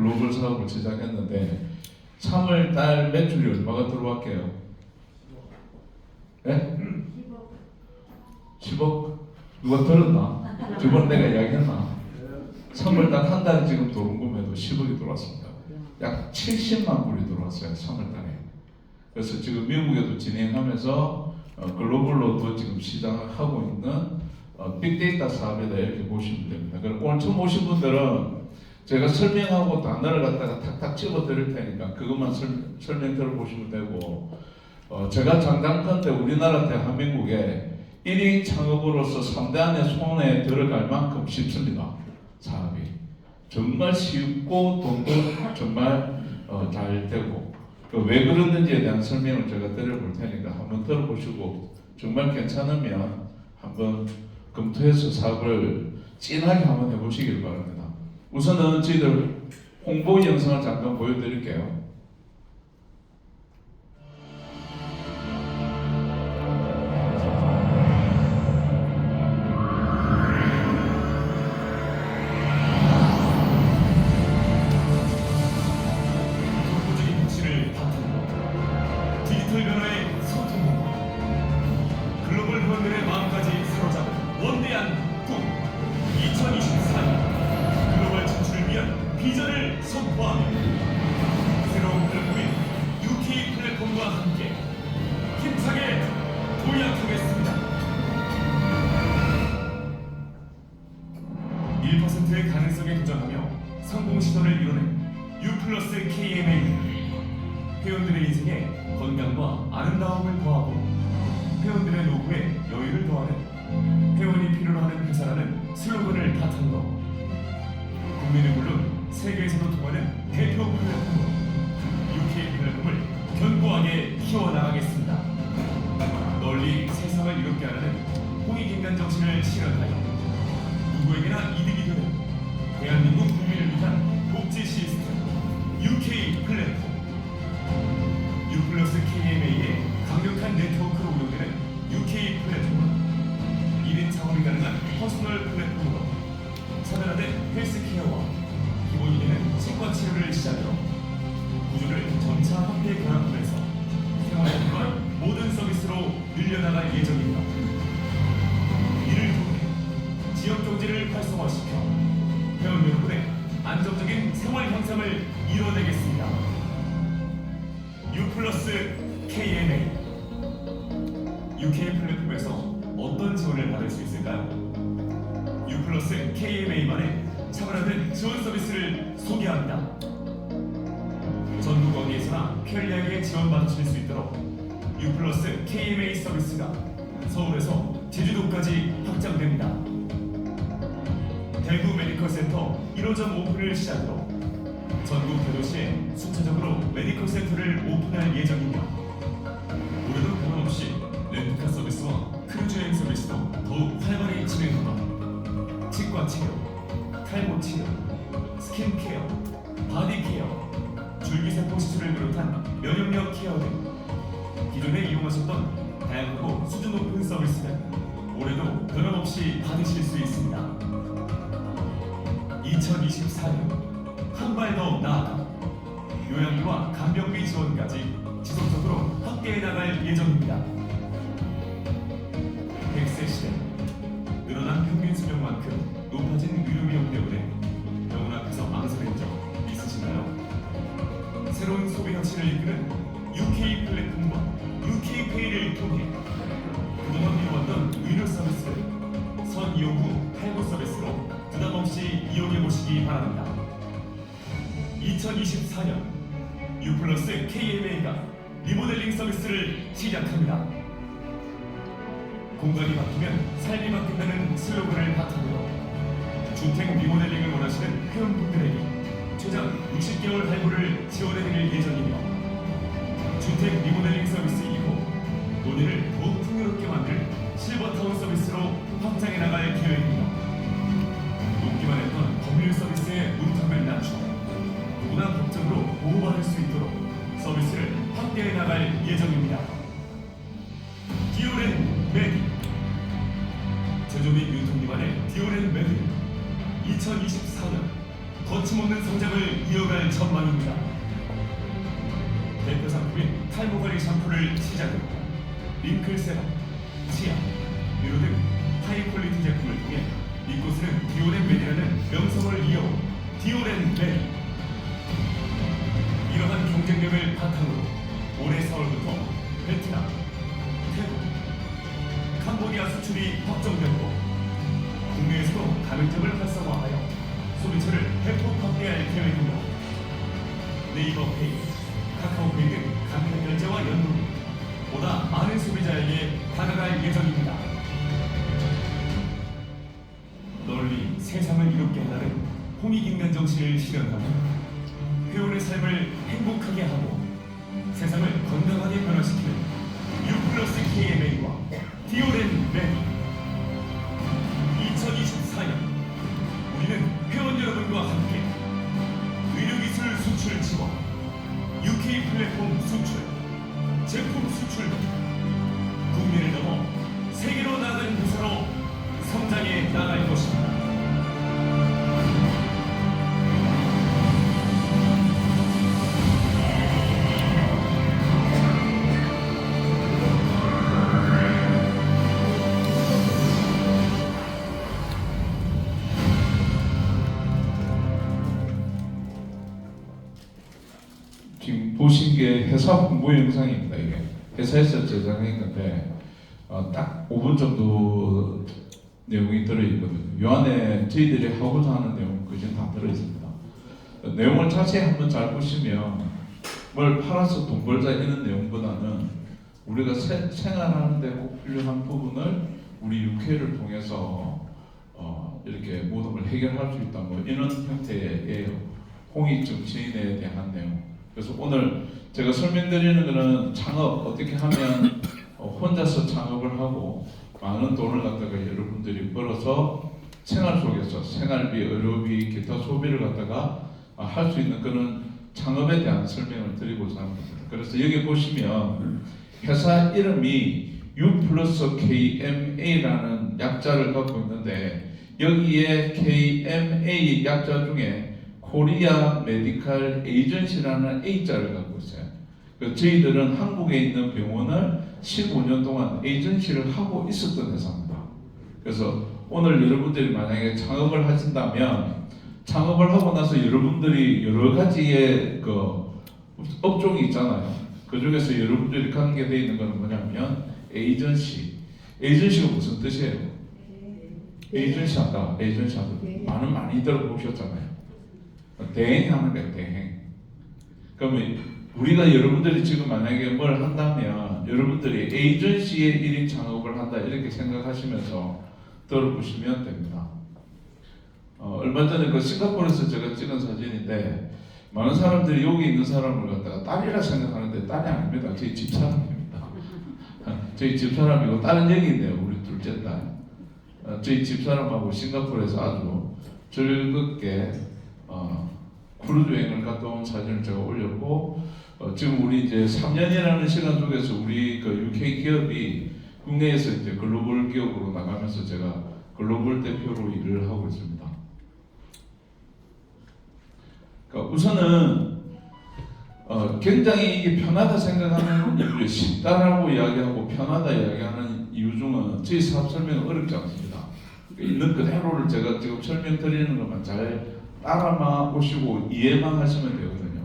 글로벌 사업을 시작했는데 3월달 매출이 얼마가 들어왔게요? 예? 10억? 누가 들었나? 저번에 내가 이야기했나? 3월달 한 달 지금 도rum금에도 10억이 들어왔습니다. 약 70만 불이 들어왔어요. 3월달에. 그래서 지금 미국에도 진행하면서 글로벌로도 지금 시작을 하고 있는 빅데이터 사업이다 이렇게 보시면 됩니다. 그럼 오늘 처음 오신 분들은 제가 설명하고 단어를 갖다가 탁탁 집어 드릴 테니까 그것만 설명 들어보시면 되고, 제가 장담컨대 우리나라 대한민국에 1인 창업으로서 3대 안에 손에 들어갈 만큼 쉽습니다. 사업이 정말 쉽고 돈도 정말 잘 되고, 왜 그러는지에 대한 설명을 제가 드려볼 테니까 한번 들어보시고 정말 괜찮으면 한번 검토해서 사업을 진하게 한번 해보시길 바랍니다. 우선은 저희들 홍보 영상을 잠깐 보여드릴게요. 독보적인 가치를 바탕으로 디지털 변화의 소통과 글로벌 회원들의 마음까지 사로잡은 원대한 꿈 2024년 글로벌 진출을 위한 비전을 선포하며 새로운 플랫폼인 UK 플랫폼과 함께 힘차게 도약하겠습니다. 1%의 가능성에 도전하며 성공 시도를 이뤄낸 U+ KMA. 회원들의 인생에 건강과 아름다움을 더하고 회원들의 노후에 여유를 더하는 회원이 필요로 하는 회사라는 슬로건을 바탕으로 국민은 물론 세계에서도 통하는 대표 플랫폼으로 UK 플랫폼을 견고하게 키워나가겠습니다. 널리 세상을 이롭게 하는 홍익인간 정신을 실현하여 누구에게나 이득이 되는 대한민국 국민을 위한 복지 시스템 UK 플랫폼. U+ KMA의 강력한 네트워크로 운영되는 UK 플랫폼은 1인 창업이 가능한 퍼스널 플랫폼으로 차별화된 헬스케어와 기본이 되는 치과 치료를 시작으로 구조를 점차 확대 결합하면서 생활과 모든 서비스로 늘려나갈 예정입니다. 이를 통해 지역 경제를 활성화시켜 회원 여러분의 안정적인 생활 향상을 이뤄내겠습니다. U+ KMA. UK 플랫폼에서 어떤 지원을 받을 수 있을까요? U+ KMA만의 차별화된 지원 서비스를 소개합니다. 전국 어디에서나 편리하게 지원받으실 수 있도록 U+ KMA 서비스가 서울에서 제주도까지 확장됩니다. 대구 메디컬 센터 1호점 오픈을 시작으로 전국 대도시에 순차적으로 메디컬 센터를 오픈할 예정이며 올해도 변함없이 렌트카 서비스와 크루즈 여행 서비스도 더욱 활발히 진행하며 치과 치료, 탈모 치료, 스킨케어, 바디케어, 줄기세포 시술을 비롯한 면역력 케어 등 기존에 이용하셨던 다양하고 수준 높은 서비스는 올해도 변함없이 받으실 수 있습니다. 2024년 한 발 더 나아가 요양비와 간병비 지원까지 지속적으로 확대해 나갈 예정입니다. 100세 시대 늘어난 평균 수명만큼 높아진 의료 비용 때문에 병원 앞에서 망설인 적 있으신가요? 새로운 소비 혁신을 이끄는 UK 플랫폼과 UK페이를 통해 그동안 미뤄왔던 의료 서비스를 선 이용 후 탈모 서비스로 부담 없이 이용해 보시기 바랍니다. 2024년 U+ KMA가 리모델링 서비스를 시작합니다. 공간이 바뀌면 삶이 바뀐다는 슬로건을 바탕으로 주택 리모델링을 원하시는 회원분들에게 최장 60개월 할부를 지원해드릴 예정이며 주택 리모델링 서비스 이후 논의를 더욱 풍요롭게 만들 실버타운 서비스로 확장해 나갈 계획입니다. 높기만 했던 법률 서비스의 문턱을 낮추어 누구나 법적으로 보호받을 수 있도록 서비스를 확대해 나갈 예정입니다. 디오렌 메디. 제조 및 유통 기반의 디오렌 메디는 2024년 거침없는 성장을 이어갈 전망입니다. 대표 상품인 탈모관리 샴푸를 시작으로 링클 세럼, 치약, 미로 등 하이 퀄리티 제품을 통해 이곳은 디오렌 맨이라는 명성을 이어온 디오렌 맨. 이러한 경쟁력을 바탕으로 올해 4월부터 베트남, 태국, 캄보디아 수출이 확정되고 국내에서도 가맹점을 활성화하여 소비처를 대폭 확대할 계획이며 네이버페이, 카카오페이 등 가맹 결제와 연동이 보다 많은 소비자에게 다가갈 예정입니다. 널리 세상을 이롭게 하라는 홍익인간 정신을 실현하고 회원의 삶을 행복하게 하고 세상을 건강하게 변화시키는 U+KMA와 디오렌 맨. 2024년 우리는 회원 여러분과 함께 의료기술 수출 지원, UK 플랫폼 수출, 제품 수출 등 국내를 넘어 세계로 나가는 회사로 성장해 나갈 것입니다. 지금 보신 게 회사 홍보 영상입니다. 이게 회사에서 제작한 건데 딱 5분 정도 내용이 들어있거든요. 이 안에 저희들이 하고자 하는 내용 그전 다 들어있습니다. 내용을 자세히 한번 잘 보시면 뭘 팔아서 돈 벌자 이런 내용보다는 우리가 생활하는데 꼭 필요한 부분을 우리 육회를 통해서 이렇게 모든 걸 해결할 수 있다 뭐 이런 형태의 홍익 정치인에 대한 내용. 그래서 오늘 제가 설명드리는 것은 창업 어떻게 하면 혼자서 창업을 하고 많은 돈을 갖다가 여러분들이 벌어서 생활 속에서 생활비, 의료비, 기타 소비를 갖다가 할 수 있는 그런 창업에 대한 설명을 드리고자 합니다. 그래서 여기 보시면 회사 이름이 U+KMA라는 약자를 갖고 있는데 여기에 KMA 약자 중에 코리아 메디컬 에이전시라는 A자를 갖고 있어요. 저희들은 한국에 있는 병원을 15년 동안 에이전시를 하고 있었던 회사입니다. 그래서 오늘 여러분들이 만약에 창업을 하신다면 창업을 하고 나서 여러분들이 여러 가지의 그 업종이 있잖아요. 그 중에서 여러분들이 관계되어 있는 것은 뭐냐면 에이전시. 에이전시가 무슨 뜻이에요? 에이전시 한다. 에이전시 한다. 많이 들어보셨잖아요. 대행하는 거예요, 대행. 그러면 우리가 여러분들이 지금 만약에 뭘 한다면 여러분들이 에이전시의 1인 창업을 한다 이렇게 생각하시면서 들어보시면 됩니다. 얼마 전에 그 싱가포르에서 제가 찍은 사진인데 많은 사람들이 여기 있는 사람을 갖다가 딸이라 생각하는데 딸이 아닙니다. 저희 집사람입니다. 저희 집사람이고 딸은 여기 있네요. 우리 둘째 딸. 저희 집사람하고 싱가포르에서 아주 즐겁게 크루즈 여행을 갔다 온 사진을 제가 올렸고 지금 우리 이제 3년이라는 시간 속에서 우리 그 UK 기업이 국내에서 이제 글로벌 기업으로 나가면서 제가 글로벌 대표로 일을 하고 있습니다. 그러니까 우선은 굉장히 이게 편하다 생각하는 이유를 쉽다라고 이야기하고 편하다 이야기하는 이유 중은 저희 사업 설명은 어렵지 않습니다. 있는 그대로를 제가 지금 설명드리는 것만 잘 따라만 보시고 이해만 하시면 되거든요.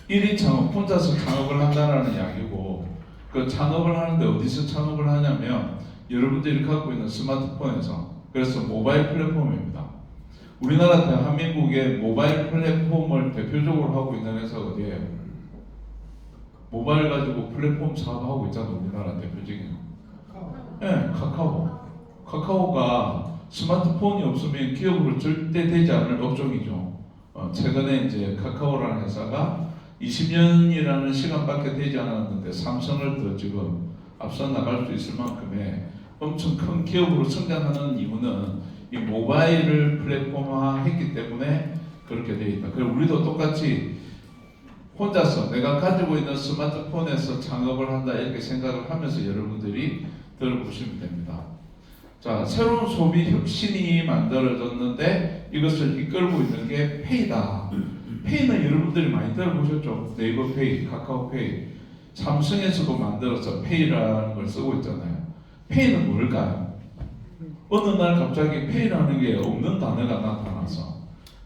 1인 창업, 혼자서 창업을 한다는 이야기고 그 창업을 하는데 어디서 창업을 하냐면 여러분들이 갖고 있는 스마트폰에서 그래서 모바일 플랫폼입니다. 우리나라 대한민국의 모바일 플랫폼을 대표적으로 하고 있는 회사가 어디예요? 모바일 가지고 플랫폼 사업하고 있잖아요. 우리나라 대표적인 네, 카카오가 스마트폰이 없으면 기업으로 절대 되지 않을 업종이죠. 최근에 이제 카카오라는 회사가 20년이라는 시간밖에 되지 않았는데 삼성을 더 지금 앞서 나갈 수 있을 만큼의 엄청 큰 기업으로 성장하는 이유는 이 모바일을 플랫폼화했기 때문에 그렇게 되어 있다. 그리고 우리도 똑같이 혼자서 내가 가지고 있는 스마트폰에서 창업을 한다 이렇게 생각을 하면서 여러분들이 들어보시면 됩니다. 자, 새로운 소비 혁신이 만들어졌는데 이것을 이끌고 있는 게 페이다. 페이는 여러분들이 많이 들어보셨죠? 네이버 페이, 카카오 페이, 삼성에서도 만들어서 페이라는 걸 쓰고 있잖아요. 페이는 뭘까요? 어느 날 갑자기 페이라는 게 없는 단어가 나타나서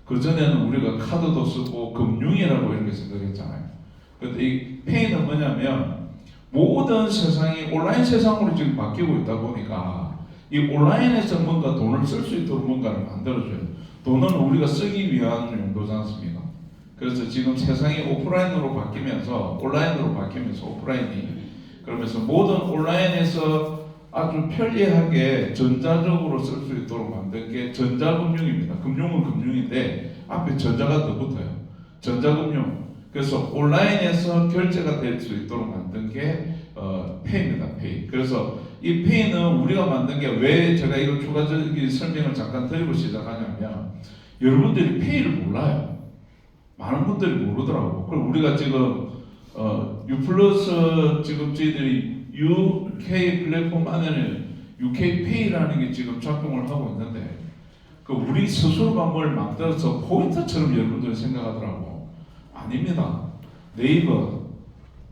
그전에는 우리가 카드도 쓰고 금융이라고 이렇게 생각했잖아요. 근데 이 페이는 뭐냐면 모든 세상이 온라인 세상으로 지금 바뀌고 있다 보니까 이 온라인에서 뭔가 돈을 쓸 수 있도록 뭔가를 만들어줘요. 돈은 우리가 쓰기 위한 용도지 않습니까? 그래서 지금 세상이 오프라인으로 바뀌면서 온라인으로 바뀌면서 오프라인이 그러면서 모든 온라인에서 아주 편리하게 전자적으로 쓸 수 있도록 만든 게 전자금융입니다. 금융은 금융인데 앞에 전자가 더 붙어요. 전자금융. 그래서 온라인에서 결제가 될 수 있도록 만든 게 페이입니다. 페이. 그래서 이 페이는 우리가 만든 게 왜 제가 이거 추가적인 설명을 잠깐 드리고 시작하냐면 여러분들이 페이를 몰라요. 많은 분들이 모르더라고. 그럼 우리가 지금 유플러스 지금 저희들이 UK 플랫폼 안에는 UK 페이라는 게 지금 작동을 하고 있는데 그 우리 스스로가 뭘 만들어서 포인트처럼 여러분들이 생각하더라고. 아닙니다. 네이버,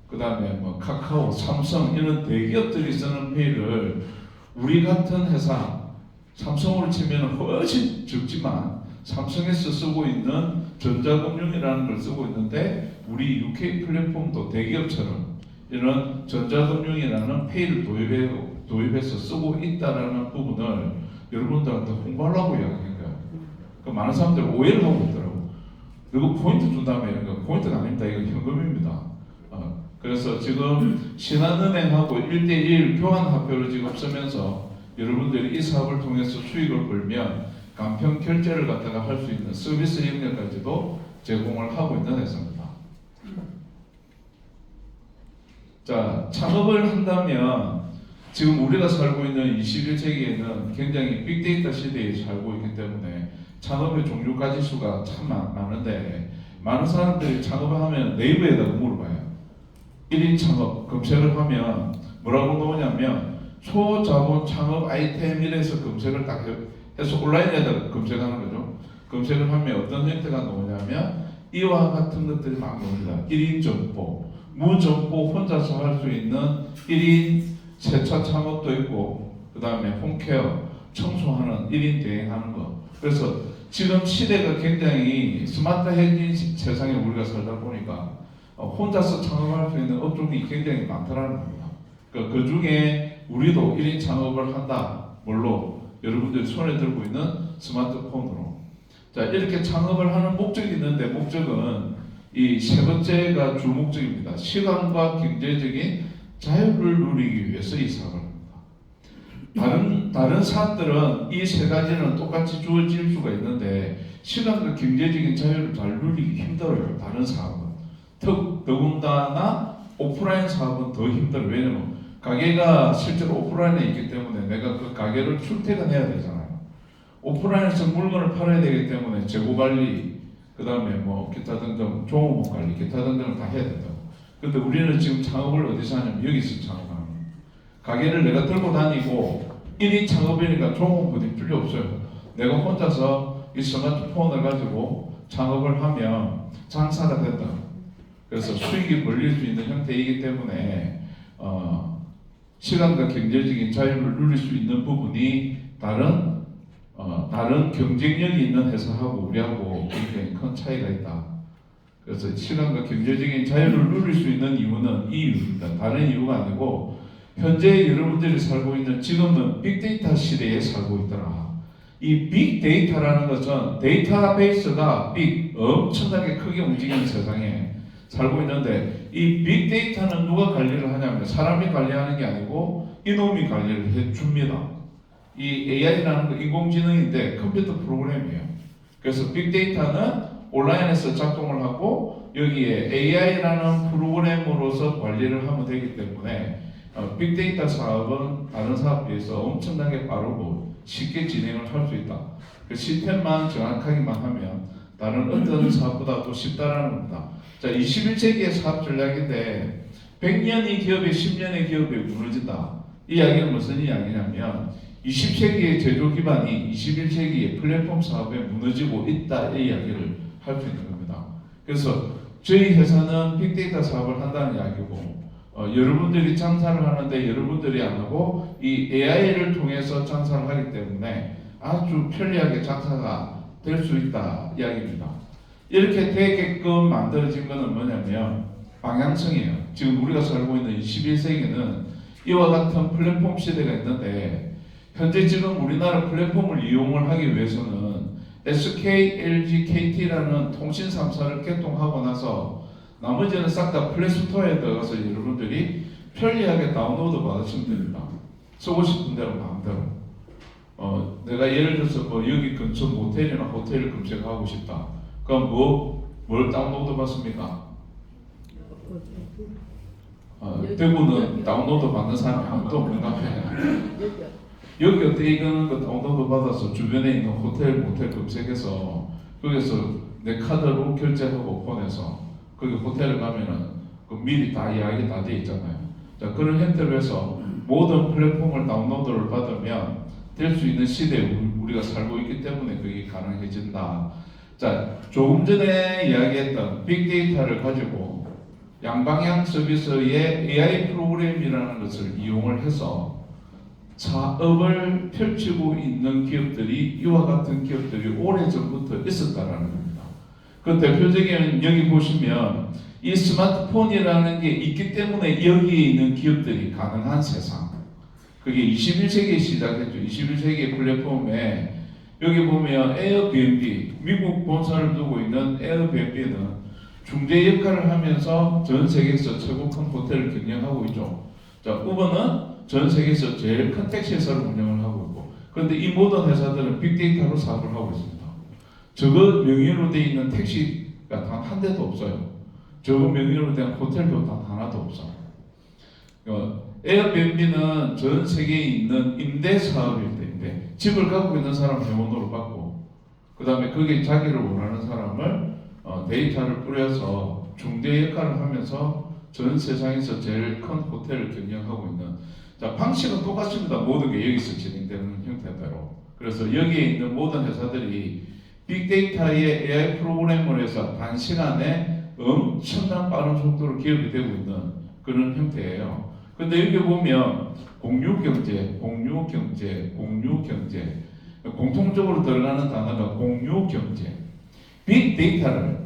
그 다음에 뭐 카카오, 삼성 이런 대기업들이 쓰는 페이를 우리 같은 회사, 삼성으로 치면 훨씬 적지만 삼성에서 쓰고 있는 전자금융이라는 걸 쓰고 있는데 우리 UK 플랫폼도 대기업처럼 이런 전자금융이라는 페이를 도입해서 쓰고 있다라는 부분을 여러분들한테 홍보하려고 이야기한 거예요. 그 많은 사람들이 오해를 하고 있더라고. 이거 포인트 준다며 이런 거 포인트가 아닙니다. 이거 현금입니다. 그래서 지금 신한은행하고 1대1 교환화폐를 지금 쓰면서 여러분들이 이 사업을 통해서 수익을 벌면 간편 결제를 갖다가 할 수 있는 서비스 영역까지도 제공을 하고 있는 회사입니다. 자, 창업을 한다면 지금 우리가 살고 있는 21세기에는 굉장히 빅데이터 시대에 살고 있기 때문에 창업의 종류 가지수가 참 많은데 많은 사람들이 창업을 하면 네이버에다가 물어봐요. 1인 창업 검색을 하면 뭐라고 나오냐면 초자본 창업 아이템 이래서 검색을 딱 해서 온라인에다가 검색하는 거죠. 검색을 하면 어떤 형태가 나오냐면 이와 같은 것들이 막 나옵니다. 1인 점포, 무점포 혼자서 할 수 있는 1인 세차 창업도 있고 그 다음에 홈케어, 청소하는 1인 대행하는 거. 그래서 지금 시대가 굉장히 스마트해진 세상에 우리가 살다 보니까 혼자서 창업할 수 있는 업종이 굉장히 많다라는 겁니다. 그 중에 우리도 1인 창업을 한다. 뭘로? 여러분들이 손에 들고 있는 스마트폰으로. 자, 이렇게 창업을 하는 목적이 있는데 목적은 이 세 번째가 주 목적입니다. 시간과 경제적인 자유를 누리기 위해서 이 사업을 합니다. 다른 사업들은 이 세 가지는 똑같이 주어질 수가 있는데 시간과 경제적인 자유를 잘 누리기 힘들어요. 다른 사업은. 더군다나 오프라인 사업은 더 힘들어요. 왜냐면 가게가 실제로 오프라인에 있기 때문에 내가 그 가게를 출퇴근해야 되잖아요. 오프라인에서 물건을 팔아야 되기 때문에 재고 관리, 그 다음에 뭐 기타 등등 종업원 관리, 기타 등등을 다 해야 된다고. 근데 우리는 지금 창업을 어디서 하냐면 여기서 창업하는 거예요. 가게를 내가 들고 다니고 1인 창업이니까 종업원이 필요 없어요. 내가 혼자서 이 스마트폰을 가지고 창업을 하면 장사가 된다. 그래서 수익이 벌릴 수 있는 형태이기 때문에 시간과 경제적인 자유를 누릴 수 있는 부분이 다른 경쟁력이 있는 회사하고 우리하고 굉장히 큰 차이가 있다. 그래서 시간과 경제적인 자유를 누릴 수 있는 이유는 이 이유입니다. 다른 이유가 아니고 현재 여러분들이 살고 있는 지금은 빅데이터 시대에 살고 있더라. 이 빅데이터라는 것은 데이터베이스가 엄청나게 크게 움직이는 세상에 살고 있는데 이 빅데이터는 누가 관리를 하냐면 사람이 관리하는 게 아니고 이놈이 관리를 해줍니다. 이 AI라는 거 인공지능인데 컴퓨터 프로그램이에요. 그래서 빅데이터는 온라인에서 작동을 하고 여기에 AI라는 프로그램으로서 관리를 하면 되기 때문에 빅데이터 사업은 다른 사업에 비해서 엄청나게 빠르고 쉽게 진행을 할 수 있다. 그 시스템만 정확하게만 하면 다른 어떤 사업보다도 쉽다라는 겁니다. 자, 21세기의 사업 전략인데 100년의 기업이 10년의 기업이 무너진다. 이 이야기는 무슨 이야기냐면 20세기의 제조 기반이 21세기의 플랫폼 사업에 무너지고 있다. 이 이야기를 할 수 있는 겁니다. 그래서 저희 회사는 빅데이터 사업을 한다는 이야기고 여러분들이 장사를 하는데 여러분들이 안 하고 이 AI를 통해서 장사를 하기 때문에 아주 편리하게 장사가 될 수 있다 이야기입니다. 이렇게 되게끔 만들어진 것은 뭐냐면 방향성이에요. 지금 우리가 살고 있는 21세기는 이와 같은 플랫폼 시대가 있는데 현재 지금 우리나라 플랫폼을 이용을 하기 위해서는 SK, LG, KT라는 통신 3사를 개통하고 나서 나머지는 싹 다 플레이스토어에 들어가서 여러분들이 편리하게 다운로드 받으시면 됩니다. 쓰고 싶은 대로 마음대로. 내가 예를 들어서 뭐 여기 근처 모텔이나 호텔을 검색하고 싶다. 그럼 뭘 다운로드 받습니까? 대구는 다운로드 받는 사람이 아무도 없는 카페야. 여기 어떻게 이거는 거 다운로드 받아서 주변에 있는 호텔, 모텔 검색해서 거기서 내 카드로 결제하고 폰에서 거기 호텔에 가면은 그 미리 다 이야기 다 돼 있잖아요. 자, 그런 형태로 해서 모든 플랫폼을 다운로드를 받으면 될 수 있는 시대에 우리가 살고 있기 때문에 그게 가능해진다. 자, 조금 전에 이야기했던 빅데이터를 가지고 양방향 서비스의 AI 프로그램이라는 것을 이용을 해서 사업을 펼치고 있는 기업들이 이와 같은 기업들이 오래전부터 있었다라는 겁니다. 그 대표적인 여기 보시면 이 스마트폰이라는 게 있기 때문에 여기에 있는 기업들이 가능한 세상. 그게 21세기에 시작했죠. 21세기 플랫폼에 여기 보면 에어비앤비, 미국 본사를 두고 있는 에어비앤비는 중재 역할을 하면서 전 세계에서 최고 큰 호텔을 경영하고 있죠. 자, 우버는 전 세계에서 제일 큰 택시 회사를 운영을 하고 있고, 그런데 이 모든 회사들은 빅데이터로 사업을 하고 있습니다. 저거 명의로 되어 있는 택시가 단 한 대도 없어요. 저거 명의로 된 호텔도 단 하나도 없어요. 에어비앤비는 전 세계에 있는 임대 사업일 때인데 집을 갖고 있는 사람 회원으로 받고 그 다음에 거기에 자기를 원하는 사람을 데이터를 뿌려서 중재 역할을 하면서 전 세상에서 제일 큰 호텔을 경영하고 있는 자 방식은 똑같습니다. 모든 게 여기서 진행되는 형태대로. 그래서 여기에 있는 모든 회사들이 빅데이터의 AI 프로그램을 해서 단시간에 엄청난 빠른 속도로 기업이 되고 있는 그런 형태예요. 근데 여기 보면 공유경제, 공통적으로 들어가는 단어가 공유경제. 빅데이터를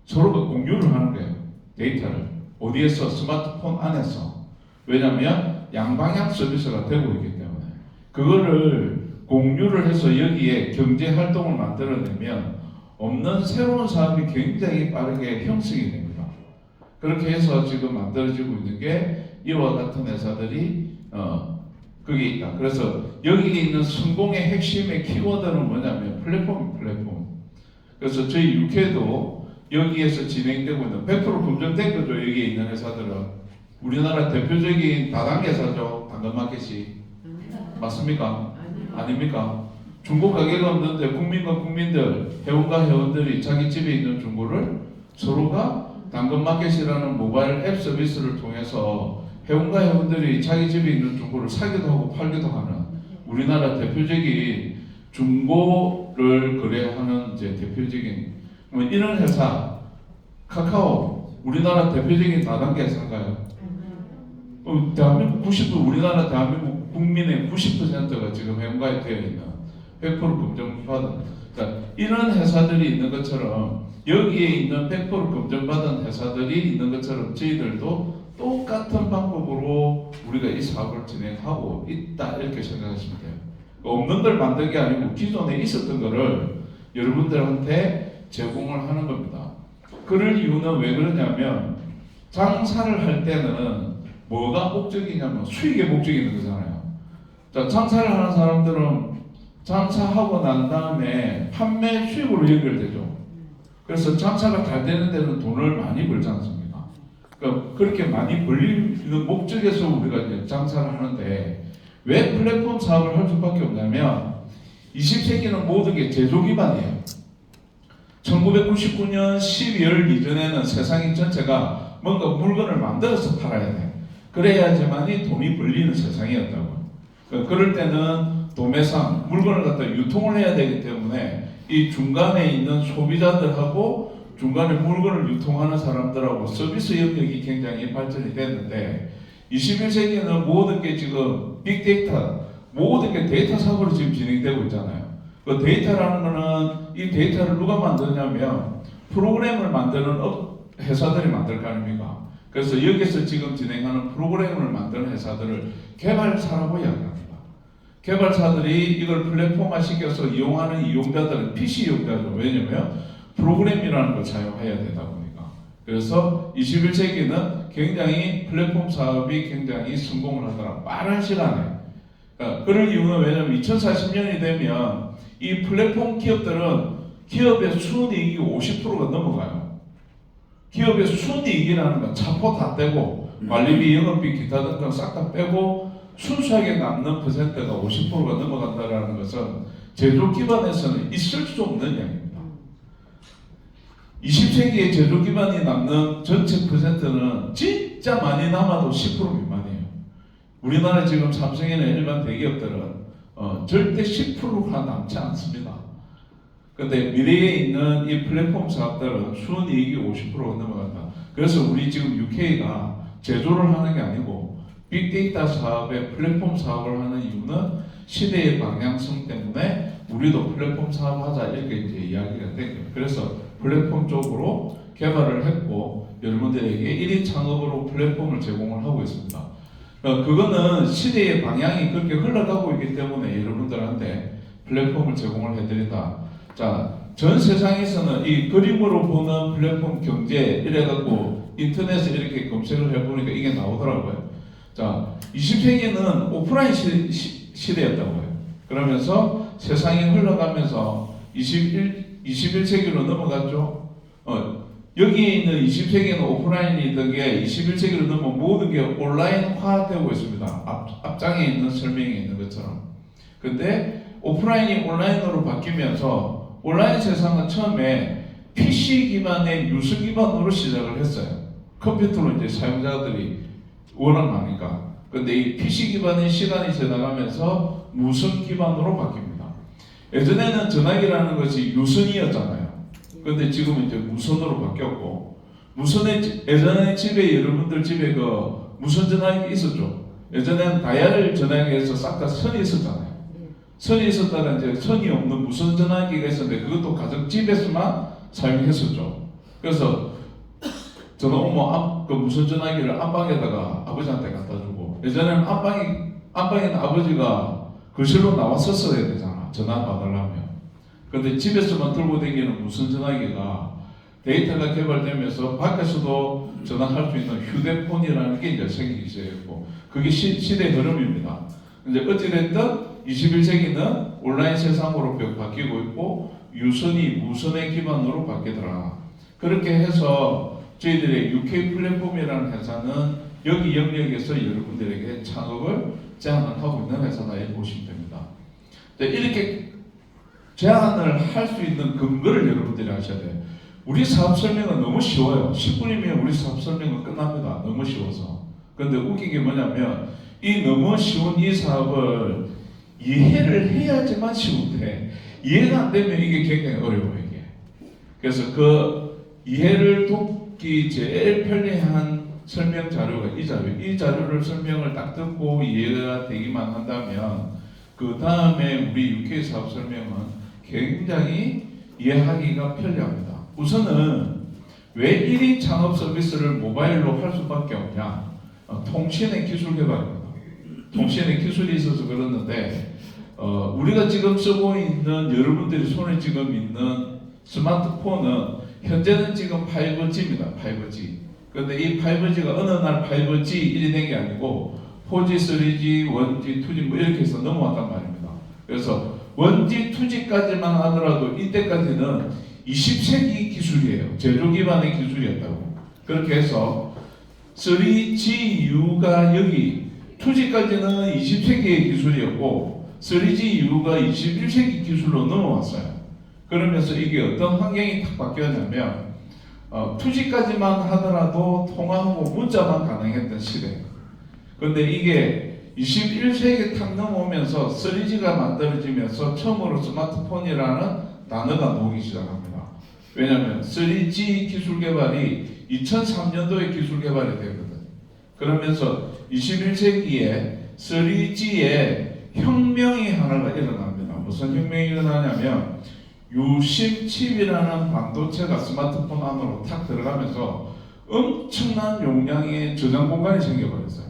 서로가 공유를 하는 거예요. 데이터를 어디에서? 스마트폰 안에서. 왜냐하면 양방향 서비스가 되고 있기 때문에 그거를 공유를 해서 여기에 경제 활동을 만들어내면 없는 새로운 사업이 굉장히 빠르게 형성이 됩니다. 그렇게 해서 지금 만들어지고 있는 게 이와 같은 회사들이 거기에 있다. 그래서 여기에 있는 성공의 핵심의 키워드는 뭐냐면 플랫폼. 그래서 저희 육회도 여기에서 진행되고 있는 100% 검증된 거죠. 여기에 있는 회사들은 우리나라 대표적인 다단계 회사죠. 당근마켓이 맞습니까? 아닙니까? 중고 가게가 없는데 국민과 국민들, 회원과 회원들이 자기 집에 있는 중고를 서로가 당근마켓이라는 모바일 앱 서비스를 통해서 회원과 회원들이 자기 집에 있는 중고를 사기도 하고 팔기도 하는 우리나라 대표적인 중고를 거래하는 이제 대표적인 뭐 이런 회사 카카오 우리나라 대표적인 다단계 회사인가요? 대한민국 90% 우리나라 대한민국 국민의 90%가 지금 회원가입되어 있는 100% 검증받은 이런 회사들이 있는 것처럼 여기에 있는 100% 검증받은 회사들이 있는 것처럼 저희들도 똑같은 방법으로 우리가 이 사업을 진행하고 있다 이렇게 생각하시면 돼요. 없는 걸 만든 게 아니고 기존에 있었던 거를 여러분들한테 제공을 하는 겁니다. 그럴 이유는 왜 그러냐면 장사를 할 때는 뭐가 목적이냐면 수익의 목적이 있는 거잖아요. 자, 장사를 하는 사람들은 장사하고 난 다음에 판매 수익으로 연결되죠. 그래서 장사가 잘 되는 데는 돈을 많이 벌지 않습니까? 그러니까 그렇게 많이 벌리는 목적에서 우리가 이제 장사를 하는데 왜 플랫폼 사업을 할 수밖에 없냐면 20세기는 모든 게 제조 기반이에요. 1999년 12월 이전에는 세상이 전체가 뭔가 물건을 만들어서 팔아야 돼. 그래야지만이 돈이 벌리는 세상이었다고. 그럴 때는 도매상 물건을 갖다 유통을 해야 되기 때문에 이 중간에 있는 소비자들하고 중간에 물건을 유통하는 사람들하고 서비스 영역이 굉장히 발전이 됐는데 21세기에는 모든 게 지금 빅데이터, 모든 게 데이터 사고로 지금 진행되고 있잖아요. 그 데이터라는 거는 이 데이터를 누가 만드냐면 프로그램을 만드는 회사들이 만들 거 아닙니까? 그래서 여기서 지금 진행하는 프로그램을 만드는 회사들을 개발사라고 이야기합니다. 개발사들이 이걸 플랫폼화 시켜서 이용하는 이용자들은 PC 이용자죠. 왜냐면 프로그램이라는 걸 사용해야 되다 보니까. 그래서 21세기는 굉장히 플랫폼 사업이 굉장히 성공을 하더라. 빠른 시간에. 그럴 이유는 왜냐면 2040년이 되면 이 플랫폼 기업들은 기업의 순이익이 50%가 넘어가요. 기업의 순이익이라는 건 차포 다 떼고 관리비, 영업비, 기타 등등 싹 다 빼고 순수하게 남는 퍼센트가 50%가 넘어간다는 것은 제조 기반에서는 있을 수 없는 이야기입니다. 20세기에 제조 기반이 남는 전체 퍼센트는 진짜 많이 남아도 10% 미만이에요. 우리나라 지금 삼성이나 일반 대기업들은 절대 10%가 남지 않습니다. 근데 미래에 있는 이 플랫폼 사업들은 순이익이 50%가 넘어간다. 그래서 우리 지금 UK가 제조를 하는 게 아니고 빅데이터 사업에 플랫폼 사업을 하는 이유는 시대의 방향성 때문에 우리도 플랫폼 사업하자 이렇게 이제 이야기가 된 거예요. 그래서 플랫폼 쪽으로 개발을 했고 여러분들에게 1인 창업으로 플랫폼을 제공을 하고 있습니다. 그거는 시대의 방향이 그렇게 흘러가고 있기 때문에 여러분들한테 플랫폼을 제공을 해드린다. 자, 전 세상에서는 이 그림으로 보는 플랫폼 경제 이래갖고 인터넷에 이렇게 검색을 해보니까 이게 나오더라고요. 자, 20세기는 오프라인 시대였다고 해요. 그러면서 세상이 흘러가면서 21세기로 넘어갔죠. 여기에 있는 20세기는 오프라인이던 게 21세기로 넘어 모든 게 온라인화되고 있습니다. 앞장에 있는 설명이 있는 것처럼. 근데 오프라인이 온라인으로 바뀌면서 온라인 세상은 처음에 PC 기반의 뉴스 기반으로 시작을 했어요. 컴퓨터로 이제 사용자들이 워낙 많으니까. 근데 이 PC 기반의 시간이 지나가면서 무선 기반으로 바뀝니다. 예전에는 전화기라는 것이 유선이었잖아요. 근데 지금 이제 무선으로 바뀌었고, 예전에 집에 여러분들 집에 그 무선 전화기 있었죠. 예전에는 다이얼 전화기에서 싹 다 선이 있었잖아요. 선이 있었다가 이제 선이 없는 무선 전화기가 있었는데 그것도 가정 집에서만 사용했었죠. 그래서 저는 그 무선 전화기를 안방에다가 아버지한테 갖다 주고, 예전에는 안방에는 아버지가 거실로 나왔었어야 되잖아. 전화 받으려면. 근데 집에서만 들고 다니는 무선 전화기가 데이터가 개발되면서 밖에서도 전화할 수 있는 휴대폰이라는 게 이제 생기기 시작했고, 그게 시대의 흐름입니다. 이제 어찌됐든 21세기는 온라인 세상으로 바뀌고 있고 유선이 무선의 기반으로 바뀌더라. 그렇게 해서 저희들의 UK 플랫폼이라는 회사는 여기 영역에서 여러분들에게 창업을 제안을 하고 있는 회사다 이렇게 보시면 됩니다. 이렇게 제안을 할 수 있는 근거를 여러분들이 아셔야 돼요. 우리 사업 설명은 너무 쉬워요. 10분이면 우리 사업 설명은 끝납니다. 너무 쉬워서. 근데 웃긴 게 뭐냐면 이 너무 쉬운 이 사업을 이해를 해야지만 쉬운데 이해가 안 되면 이게 굉장히 어려워요. 이게. 그래서 그 이해를 돕기 제일 편리한 설명 자료가 이 자료를 설명을 딱 듣고 이해가 되기만 한다면 그 다음에 우리 UK 사업 설명은 굉장히 이해하기가 편리합니다. 우선은 왜 1인 창업 서비스를 모바일로 할 수밖에 없냐? 통신의 기술 개발입니다. 통신의 기술이 있어서 그러는데 우리가 지금 쓰고 있는 여러분들이 손에 지금 있는 스마트폰은 현재는 지금 5G입니다. 5G. 그런데 이 5G가 어느 날 5G 1이 된 게 아니고 4G, 3G, 1G, 2G 뭐 이렇게 해서 넘어왔단 말입니다. 그래서 1G, 2G까지만 하더라도 이때까지는 20세기 기술이에요. 제조 기반의 기술이었다고. 그렇게 해서 3GU가 여기 2G까지는 20세기의 기술이었고 3GU가 21세기 기술로 넘어왔어요. 그러면서 이게 어떤 환경이 딱 바뀌었냐면 2G까지만 하더라도 통화하고 문자만 가능했던 시대. 그런데 이게 21세기 탁 넘어오면서 3G가 만들어지면서 처음으로 스마트폰이라는 단어가 나오기 시작합니다. 왜냐하면 3G 기술 개발이 2003년도에 기술 개발이 되거든. 그러면서 21세기에 3G의 혁명이 하나가 일어납니다. 무슨 혁명이 일어나냐면 유심 칩이라는 반도체가 스마트폰 안으로 탁 들어가면서 엄청난 용량의 저장 공간이 생겨버렸어요.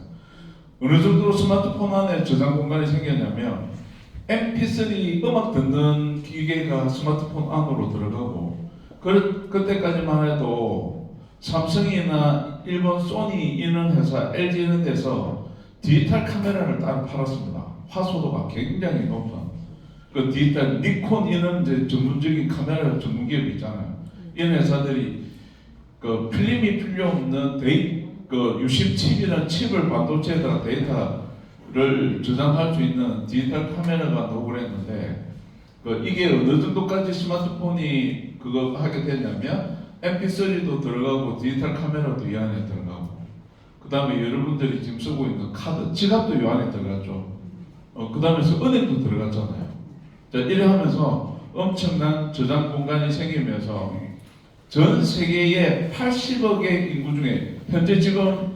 어느 정도로 스마트폰 안에 저장 공간이 생겼냐면 MP3 음악 듣는 기계가 스마트폰 안으로 들어가고 그때까지만 해도 삼성이나 일본 소니 이런 회사, LG 이런 데서 디지털 카메라를 따로 팔았습니다. 화소도가 굉장히 높은 그 디지털 니콘 이런 이제 전문적인 카메라 전문 기업이 있잖아요. 이런 회사들이 그 필름이 필요 없는 그 유심 칩이라는 칩을 반도체에다가 데이터를 저장할 수 있는 디지털 카메라가 도구를 했는데 이게 어느 정도까지 스마트폰이 그거 하게 되냐면 MP3도 들어가고 디지털 카메라도 이 안에 들어가고 그 다음에 여러분들이 지금 쓰고 있는 카드, 지갑도 이 안에 들어갔죠. 그 다음에 은행도 들어갔잖아요. 자, 이래 하면서 엄청난 저장 공간이 생기면서 전 세계의 80억의 인구 중에 현재 지금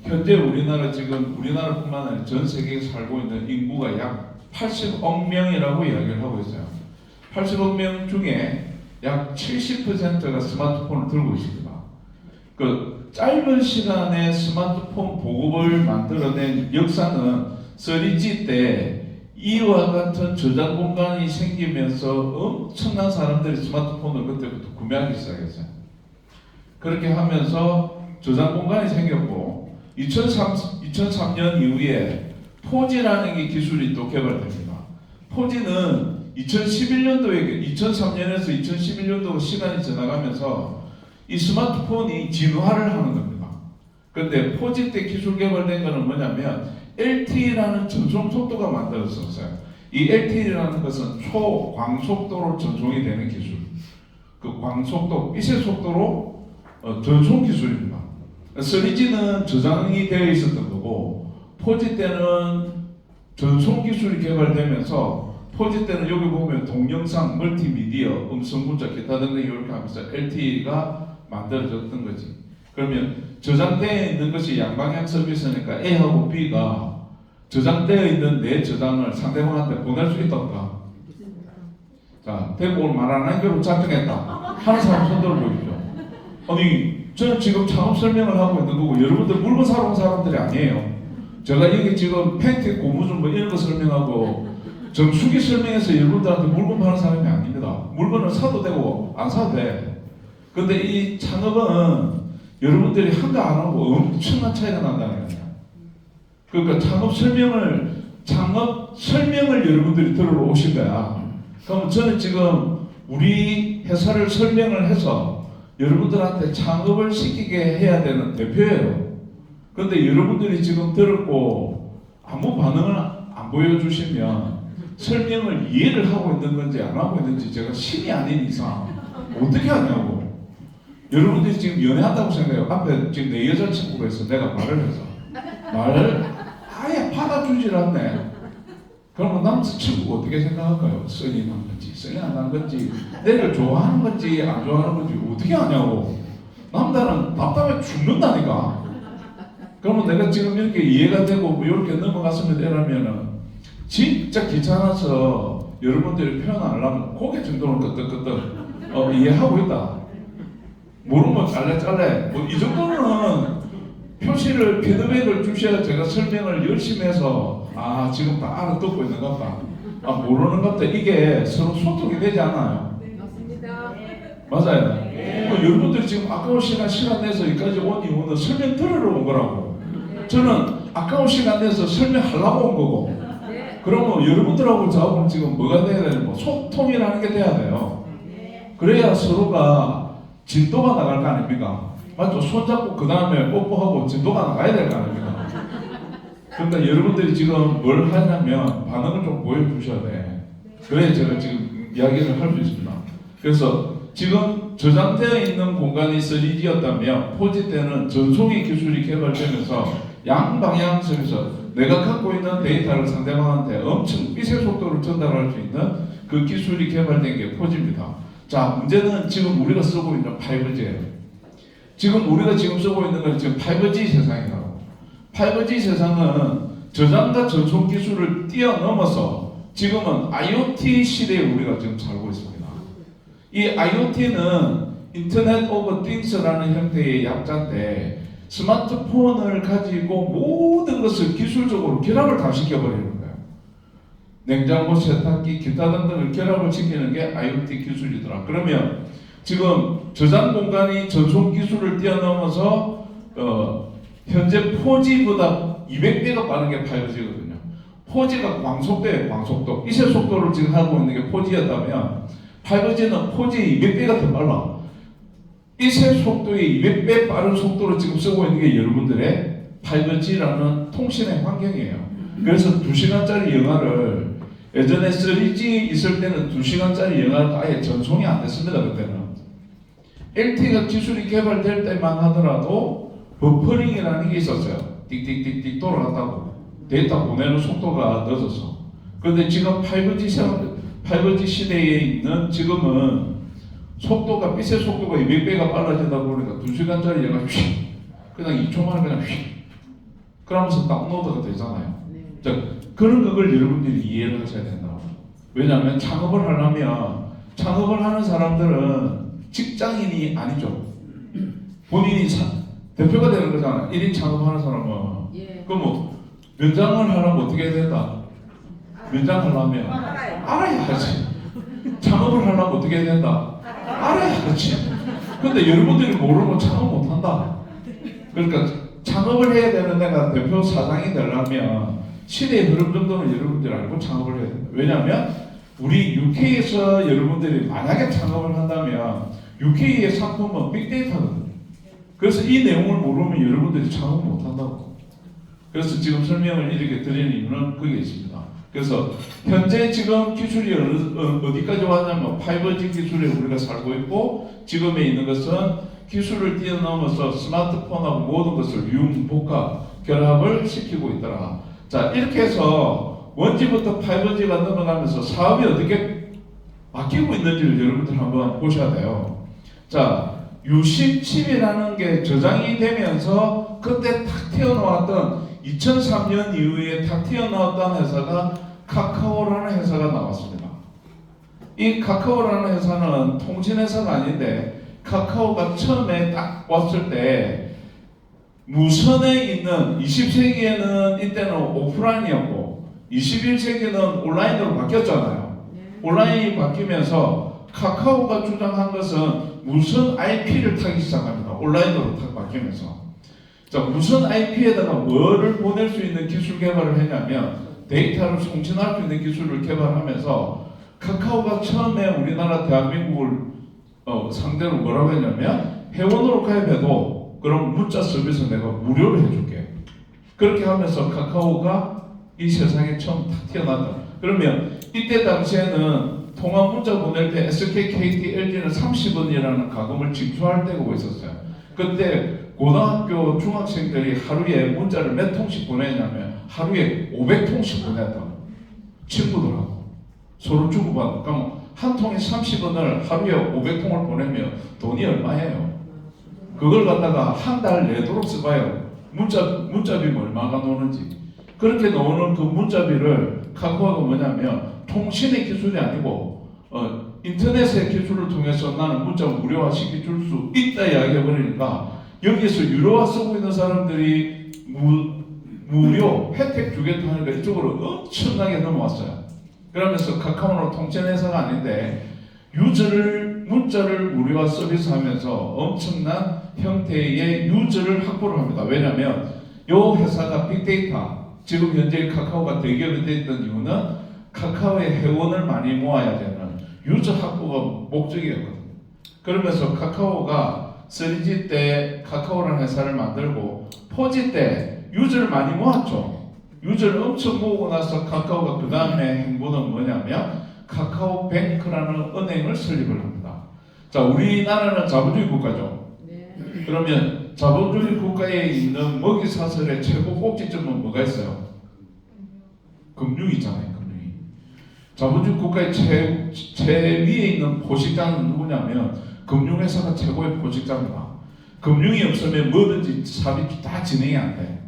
현재 우리나라뿐만 아니라 전 세계에 살고 있는 인구가 약 80억 명이라고 이야기를 하고 있어요. 80억 명 중에 약 70%가 스마트폰을 들고 있습니다. 그 짧은 시간에 스마트폰 보급을 만들어낸 역사는 3G 때 이와 같은 저장 공간이 생기면서 엄청난 사람들이 스마트폰을 그때부터 구매하기 시작했어요. 그렇게 하면서 저장 공간이 생겼고 2003년 이후에 4G라는 게 기술이 또 개발됩니다. 4G는 2011년도에 2003년에서 2011년도 시간이 지나가면서 이 스마트폰이 진화를 하는 겁니다. 그런데 4G 때 기술 개발된 거는 뭐냐면 LTE라는 전송 속도가 만들어졌어요. 이 LTE라는 것은 초광속도로 전송이 되는 기술. 그 광속도, 빛의 속도로 전송 기술입니다. 3G는 저장이 되어 있었던 거고 4G 때는 전송 기술이 개발되면서 4G 때는 여기 보면 동영상, 멀티미디어, 음성 문자, 기타 등등 이렇게 하면서 LTE가 만들어졌던 거지. 그러면 저장되어 있는 것이 양방향 서비스니까 A하고 B가 저장되어 있는 내 저장을 상대방한테 보낼 수 있다 없다. 자, 대고 오늘 말 안 하는 대로 작정했다 하는 사람 손 들어 보십시오. 아니 저는 지금 창업 설명을 하고 있는 거고 여러분들 물건 사러 온 사람들이 아니에요. 제가 여기 지금 팬티 고무줄 뭐 이런 거 설명하고 정수기 설명해서 여러분들한테 물건 파는 사람이 아닙니다. 물건을 사도 되고 안 사도 돼. 근데 이 창업은 여러분들이 한거 안 하고 엄청난 차이가 난다는 거예요. 그러니까 창업 설명을 여러분들이 들으러 오신 거야. 그럼 저는 지금 우리 회사를 설명을 해서 여러분들한테 창업을 시키게 해야 되는 대표예요. 근데 여러분들이 지금 들었고 아무 반응을 안 보여주시면 설명을 이해를 하고 있는 건지 안 하고 있는지 제가 신이 아닌 이상 어떻게 하냐고. 여러분들이 지금 연애한다고 생각해요. 앞에 지금 내 여자친구가 있어. 내가 말을 아예 받아주질 않네. 그러면 남자친구가 어떻게 생각할까요? 썩이 난 건지 썩이 안 난 건지 내를 좋아하는 건지 안 좋아하는 건지 어떻게 아냐고. 남자는 답답해 죽는다니까. 그러면 내가 지금 이렇게 이해가 되고 뭐 이렇게 넘어갔으면 이러면은 진짜 귀찮아서 여러분들이 표현 안 하려면 고개 정도는 끄덕끄덕 이해하고 있다. 모르면 잘래 뭐 이 정도는 표시를 피드백을 주셔야 제가 설명을 열심히 해서 아 지금 다 알아듣고 있는 것 같다. 아 모르는 것 같다. 이게 서로 소통이 되지 않아요. 네, 맞습니다. 맞아요. 네. 여러분들이 지금 아까운 시간 내서 여기까지 온 이유는 설명 들으러 온 거라고. 네. 저는 아까운 시간 내서 설명하려고 온 거고. 네. 그러면 여러분들하고 저하고는 지금 뭐가 돼야 되는 거? 소통이라는 게 돼야 돼요. 네. 그래야 서로가 진도가 나갈 거 아닙니까? 맞죠? 손잡고 그 다음에 뽀뽀하고 진도가 나가야 될 거 아닙니까? 그러니까 여러분들이 지금 뭘 하냐면 반응을 좀 보여주셔야 돼. 그래야 제가 지금 이야기를 할 수 있습니다. 그래서 지금 저장되어 있는 공간이 3G였다면 4G 때는 전송의 기술이 개발되면서 양방향 서비스, 내가 갖고 있는 데이터를 상대방한테 엄청 빛의 속도를 전달할 수 있는 그 기술이 개발된 게 4G입니다. 자, 문제는 지금 우리가 쓰고 있는 5G예요. 지금 우리가 지금 쓰고 있는 건 지금 5G 세상이라고. 5G 세상은 저장과 전송 기술을 뛰어넘어서 지금은 IoT 시대에 우리가 지금 살고 있습니다. 이 IoT는 인터넷 오브 띵스라는 형태의 약자인데 스마트폰을 가지고 모든 것을 기술적으로 결합을 다 시켜버리는 거예요. 냉장고, 세탁기, 기타 등등을 결합을 시키는 게 IoT 기술이더라. 그러면 지금 저장 공간이 전송 기술을 뛰어넘어서 현재 4G보다 200배가 빠른 게 5G거든요. 4G가 광속도예요, 광속도. 이세 속도를 지금 하고 있는 게 4G였다면 5G는 4G 200배가 더 빨라. 이세 속도의 200배 빠른 속도로 지금 쓰고 있는 게 여러분들의 5G라는 통신의 환경이에요. 그래서 2시간짜리 영화를 예전에 3G 있을 때는 2시간짜리 영화가 아예 전송이 안 됐습니다. 그때는 LTE가 기술이 개발될 때만 하더라도 버퍼링이라는 게 있었어요. 띡띡띡띡 돌아갔다고 데이터 보내는 속도가 늦어서. 그런데 지금 5G 시대에 있는 지금은 속도가 빛의 속도가 200배가 빨라지다 보니까 2시간짜리 영화 휙 그냥 2초 만에 그냥 휙 그러면서 다운로드가 되잖아요. 자, 그걸 여러분들이 이해를 하셔야 된다고. 왜냐하면 창업을 하는 사람들은 직장인이 아니죠. 본인이 대표가 되는 거잖아요. 1인 창업하는 사람은. 그럼 뭐 면장을 하려면 어떻게 해야 된다? 면장하려면 알아야지. 창업을 하려면 어떻게 해야 된다? 알아야지. 근데 여러분들이 모르면 창업 못한다. 그러니까 창업을 해야 되는 내가 대표 사장이 되려면 시대의 흐름 정도는 여러분들이 알고 창업을 해야 된다. 왜냐하면 우리 UK에서 여러분들이 만약에 창업을 한다면 UK의 상품은 빅데이터거든요. 그래서 이 내용을 모르면 여러분들이 창업 못한다고. 그래서 지금 설명을 이렇게 드리는 이유는 그게 있습니다. 그래서 현재 지금 기술이 어디까지 왔냐면 5G 기술에 우리가 살고 있고 지금에 있는 것은 기술을 뛰어넘어서 스마트폰하고 모든 것을 융복합 결합을 시키고 있더라. 자, 이렇게 해서 1G부터 5G가 넘어가면서 사업이 어떻게 바뀌고 있는지를 여러분들 한번 보셔야 돼요. 자, U17이라는 게 저장이 되면서 그때 탁 튀어나왔던 2003년 이후에 탁 튀어나왔던 회사가 카카오라는 회사가 나왔습니다. 이 카카오라는 회사는 통신회사가 아닌데 카카오가 처음에 딱 왔을 때 무선에 있는 20세기에는 이때는 오프라인이었고 21세기는 온라인으로 바뀌었잖아요. 온라인이 바뀌면서 카카오가 주장한 것은 무선 IP를 타기 시작합니다. 온라인으로 딱 바뀌면서. 자, 무선 IP에다가 뭐를 보낼 수 있는 기술 개발을 했냐면 데이터를 송신할 수 있는 기술을 개발하면서 카카오가 처음에 우리나라 대한민국을 상대로 뭐라고 했냐면 회원으로 가입해도 그럼 문자 서비스 내가 무료로 해줄게. 그렇게 하면서 카카오가 이 세상에 처음 탁 튀어나왔다. 그러면 이때 당시에는 통화 문자 보낼 때 SK, KT, LG는 30원이라는 가금을 징수할 때가 있었어요. 그때 고등학교 중학생들이 하루에 문자를 몇 통씩 보내냐면 하루에 500통씩 보냈다. 친구들하고 서로 주고받고. 그럼 한 통에 30원을 하루에 500통을 보내면 돈이 얼마예요? 그걸 갖다가 한 달 내도록 써봐요. 문자비 얼마가 노는지. 그렇게 나오는 그 문자비를 카카오가 뭐냐면 통신의 기술이 아니고 인터넷의 기술을 통해서 나는 문자 무료화 시켜줄 수 있다 이야기해버리니까 여기에서 유료화 쓰고 있는 사람들이 무료 혜택 주겠다 하니까 이쪽으로 엄청나게 넘어왔어요. 그러면서 카카오는 통신회사가 아닌데 문자를 무료화 서비스하면서 엄청난 형태의 유저를 확보를 합니다. 왜냐하면 이 회사가 빅데이터 지금 현재 카카오가 대기업이 됐던 이유는 카카오의 회원을 많이 모아야 되는 유저 확보가 목적이었거든요. 그러면서 카카오가 3G 때 카카오라는 회사를 만들고 4G 때 유저를 많이 모았죠. 유저를 엄청 모으고 나서 카카오가 그 다음에 행보는 뭐냐면 카카오뱅크라는 은행을 설립을 합니다. 자, 우리나라는 자본주의 국가죠. 그러면 자본주의 국가에 있는 먹이사슬의 최고 꼭지점은 뭐가 있어요? 금융이잖아요. 금융이. 자본주의 국가의 최위에 있는 포식자는 누구냐면 금융회사가 최고의 포식자입니다. 금융이 없으면 뭐든지 사업이 다 진행이 안 돼.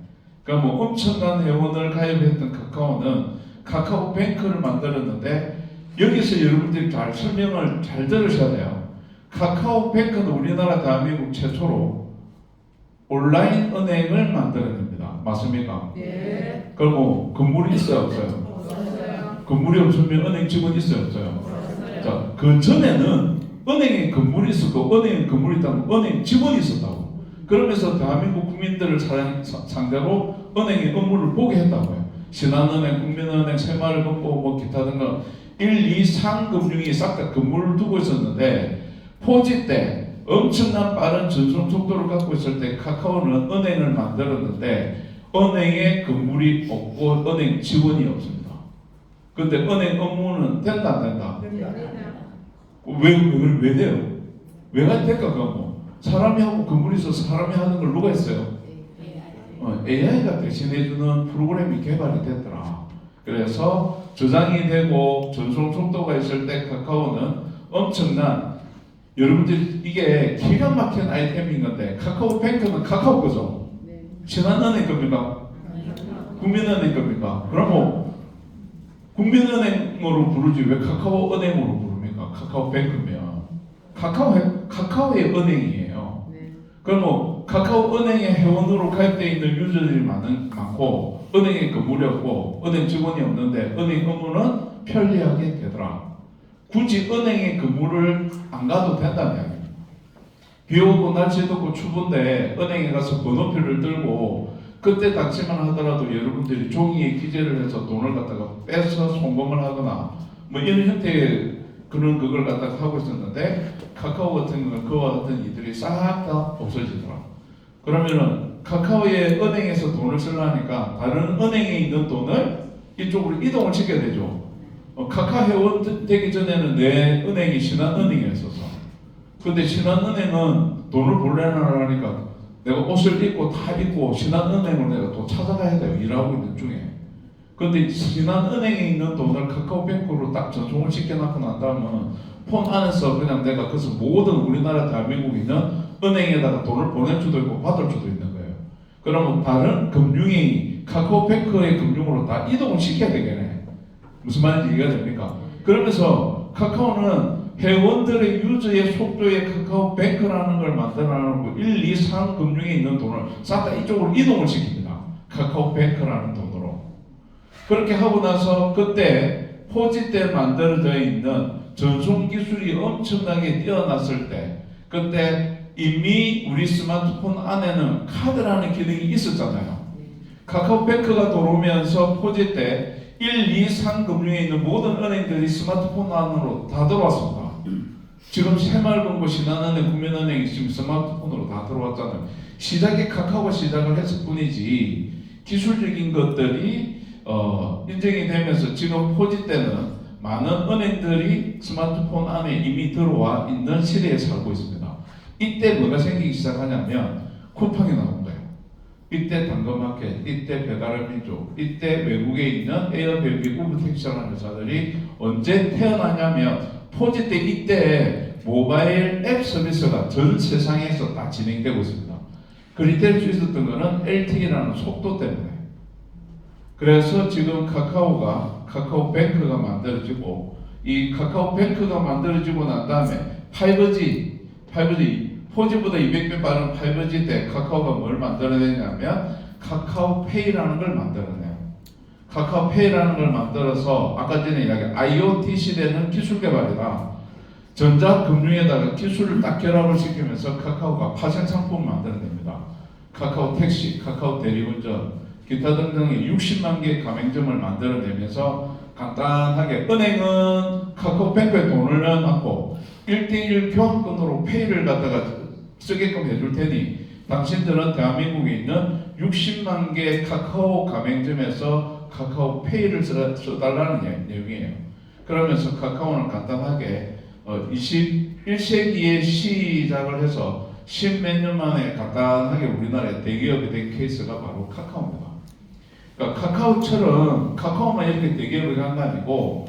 그러니까 뭐 엄청난 회원을 가입했던 카카오는 카카오뱅크를 만들었는데 여기서 여러분들이 잘 설명을 잘 들으셔야 돼요. 카카오뱅크는 우리나라 대한민국 최초로 온라인 은행을 만들어냅니다. 맞습니까? 네. 그럼 뭐 건물이 있어요 없어요? 없어요. 건물이 없으면 은행 직원이 있어요 없어요? 자, 그 전에는 은행에 건물이 있었고 은행에 건물이 있다면 은행 직원이 있었다고. 그러면서 대한민국 국민들을 상대로 은행의 업무를 보게 했다고요. 신한은행, 국민은행, 새마을금고 뭐 기타 등등 1, 2, 3 금융이 싹 다 건물을 두고 있었는데 포지 때 엄청난 빠른 전송 속도를 갖고 있을 때 카카오는 은행을 만들었는데 은행에 건물이 없고 은행 직원이 없습니다. 근데 은행 업무는 된다 안 된다? 왜 돼요? 왜 안 될까? 뭐 사람이 하고 건물이 있어서 사람이 하는 걸 누가 했어요? AI가 대신해주는 프로그램이 개발이 됐더라. 그래서 저장이 되고 전송 속도가 있을 때 카카오는 엄청난, 여러분들 이게 기가 막힌 아이템인 건데 카카오뱅크는 카카오 거죠? 신한은행 겁니까? 국민은행 겁니까? 그럼 뭐 국민은행으로 부르지 왜 카카오은행으로 부릅니까? 카카오뱅크면 카카오의 은행이에요. 그럼 뭐 카카오은행의 회원으로 가입되어 있는 유저들이 많고 은행에 건물이 없고 은행 직원이 없는데 은행 업무는 편리하게 되더라. 굳이 은행에 근무를 안 가도 된다는 이야기입니다. 비 오고 날씨 덥고 추운데 은행에 가서 번호표를 들고 그때 당시만 하더라도 여러분들이 종이에 기재를 해서 돈을 갖다가 빼서 송금을 하거나 뭐 이런 형태의 그런 그걸 갖다가 하고 있었는데 카카오 같은 경우는 그와 같은 이들이 싹 다 없어지더라. 그러면은 카카오의 은행에서 돈을 쓰려니까 다른 은행에 있는 돈을 이쪽으로 이동을 시켜야 되죠. 카카오 회원 되기 전에는 내 은행이 신한은행이었어서 근데 신한은행은 돈을 보내려니까 내가 옷을 입고 다 입고 신한은행을 내가 또 찾아가야 돼요. 일하고 있는 중에. 근데 신한은행에 있는 돈을 카카오뱅크로 딱 전송을 시켜놓고 난 다음은 폰 안에서 그냥 내가 그래서 모든 우리나라 대한민국에 있는 은행에다가 돈을 보낼 수도 있고 받을 수도 있는 거예요. 그러면 다른 금융이 카카오뱅크의 금융으로 다 이동을 시켜야 되겠네. 무슨 말인지 이해가 됩니까? 그러면서 카카오는 회원들의 유저의 속도의 카카오뱅크라는 걸 만들어놓고 1, 2, 3 금융에 있는 돈을 싹 다 이쪽으로 이동을 시킵니다. 카카오뱅크라는 돈으로. 그렇게 하고 나서 그때 포지 때 만들어져 있는 전송 기술이 엄청나게 뛰어났을 때 그때 이미 우리 스마트폰 안에는 카드라는 기능이 있었잖아요. 카카오뱅크가 들어오면서 포지 때 1, 2, 3 금융에 있는 모든 은행들이 스마트폰 안으로 다 들어왔습니다. 지금 새마을금고, 신한은행, 국민은행이 지금 스마트폰으로 다 들어왔잖아요. 시작에 카카오가 시작을 했을 뿐이지 기술적인 것들이 인정이 되면서 지금 포지 때는 많은 은행들이 스마트폰 안에 이미 들어와 있는 시대에 살고 있습니다. 이때 뭐가 생기기 시작하냐면 쿠팡이 나온 거예요. 이때 당근마켓, 이때 배달의민족, 이때 외국에 있는 에어비앤비, 우버택시라는 회사들이 언제 태어나냐면 포지 때 이때 모바일 앱 서비스가 전 세상에서 다 진행되고 있습니다. 그리 될 수 있었던 것은 LTE라는 속도 때문에. 그래서 지금 카카오뱅크가 만들어지고 이 카카오뱅크가 만들어지고 난 다음에 5G 4G보다 200배 빠른 5G 때 카카오가 뭘 만들어내냐면 카카오페이라는 걸 만들어내요. 카카오페이라는 걸 만들어서 아까 전에 이야기한 IoT 시대는 기술 개발이다. 전자금융에다가 기술을 딱 결합을 시키면서 카카오가 파생 상품을 만들어냅니다. 카카오 택시, 카카오 대리운전, 기타 등등의 60만 개의 가맹점을 만들어내면서 간단하게 은행은 카카오뱅크에 돈을 넣어놓고 1대1 교환권으로 페이를 갖다가 쓰게끔 해줄 테니 당신들은 대한민국에 있는 60만 개 카카오 가맹점에서 카카오페이를 써달라는 내용이에요. 그러면서 카카오는 간단하게 21세기에 시작을 해서 10몇 년 만에 간단하게 우리나라에 대기업이 된 케이스가 바로 카카오입니다. 그러니까 카카오처럼 카카오만 이렇게 대기업이 간 게 아니고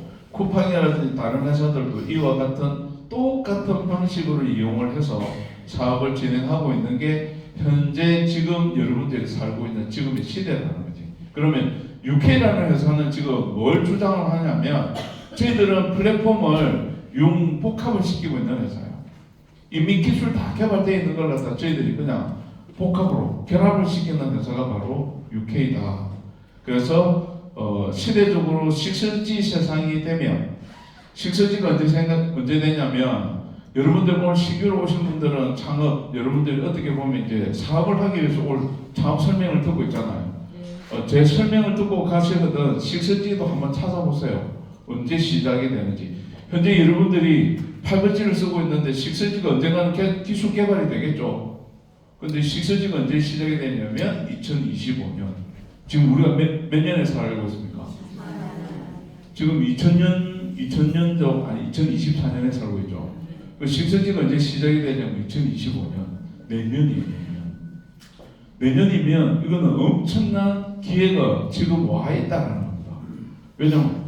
쿠팡이라든지 다른 회사들도 이와 같은 똑같은 방식으로 이용을 해서 사업을 진행하고 있는 게 현재 지금 여러분들이 살고 있는 지금의 시대라는 거지. 그러면 UK라는 회사는 지금 뭘 주장을 하냐면 저희들은 플랫폼을 융복합을 시키고 있는 회사예요. 이미 기술 다 개발되어 있는 걸 갖다 저희들이 그냥 복합으로 결합을 시키는 회사가 바로 UK다. 그래서 시대적으로 6G 세상이 되면 6G가 언제 되냐면 여러분들 오늘 신규로 오신 분들은 창업 여러분들이 어떻게 보면 이제 사업을 하기 위해서 올 창업 설명을 듣고 있잖아요. 제 설명을 듣고 가시거든 6G도 한번 찾아보세요. 언제 시작이 되는지. 현재 여러분들이 5G를 쓰고 있는데 6G가 언젠가는 기술 개발이 되겠죠. 근데 6G가 언제 시작이 되냐면 2025년. 지금 우리가 몇 년에 살고 있습니까? 지금 2000년도 아니 2024년에 살고 있죠. 그 6G가 언제 시작이 되냐면 2025년. 내년이에요. 내년이면 이거는 엄청난 기회가 지금 와 있다는 겁니다. 왜냐면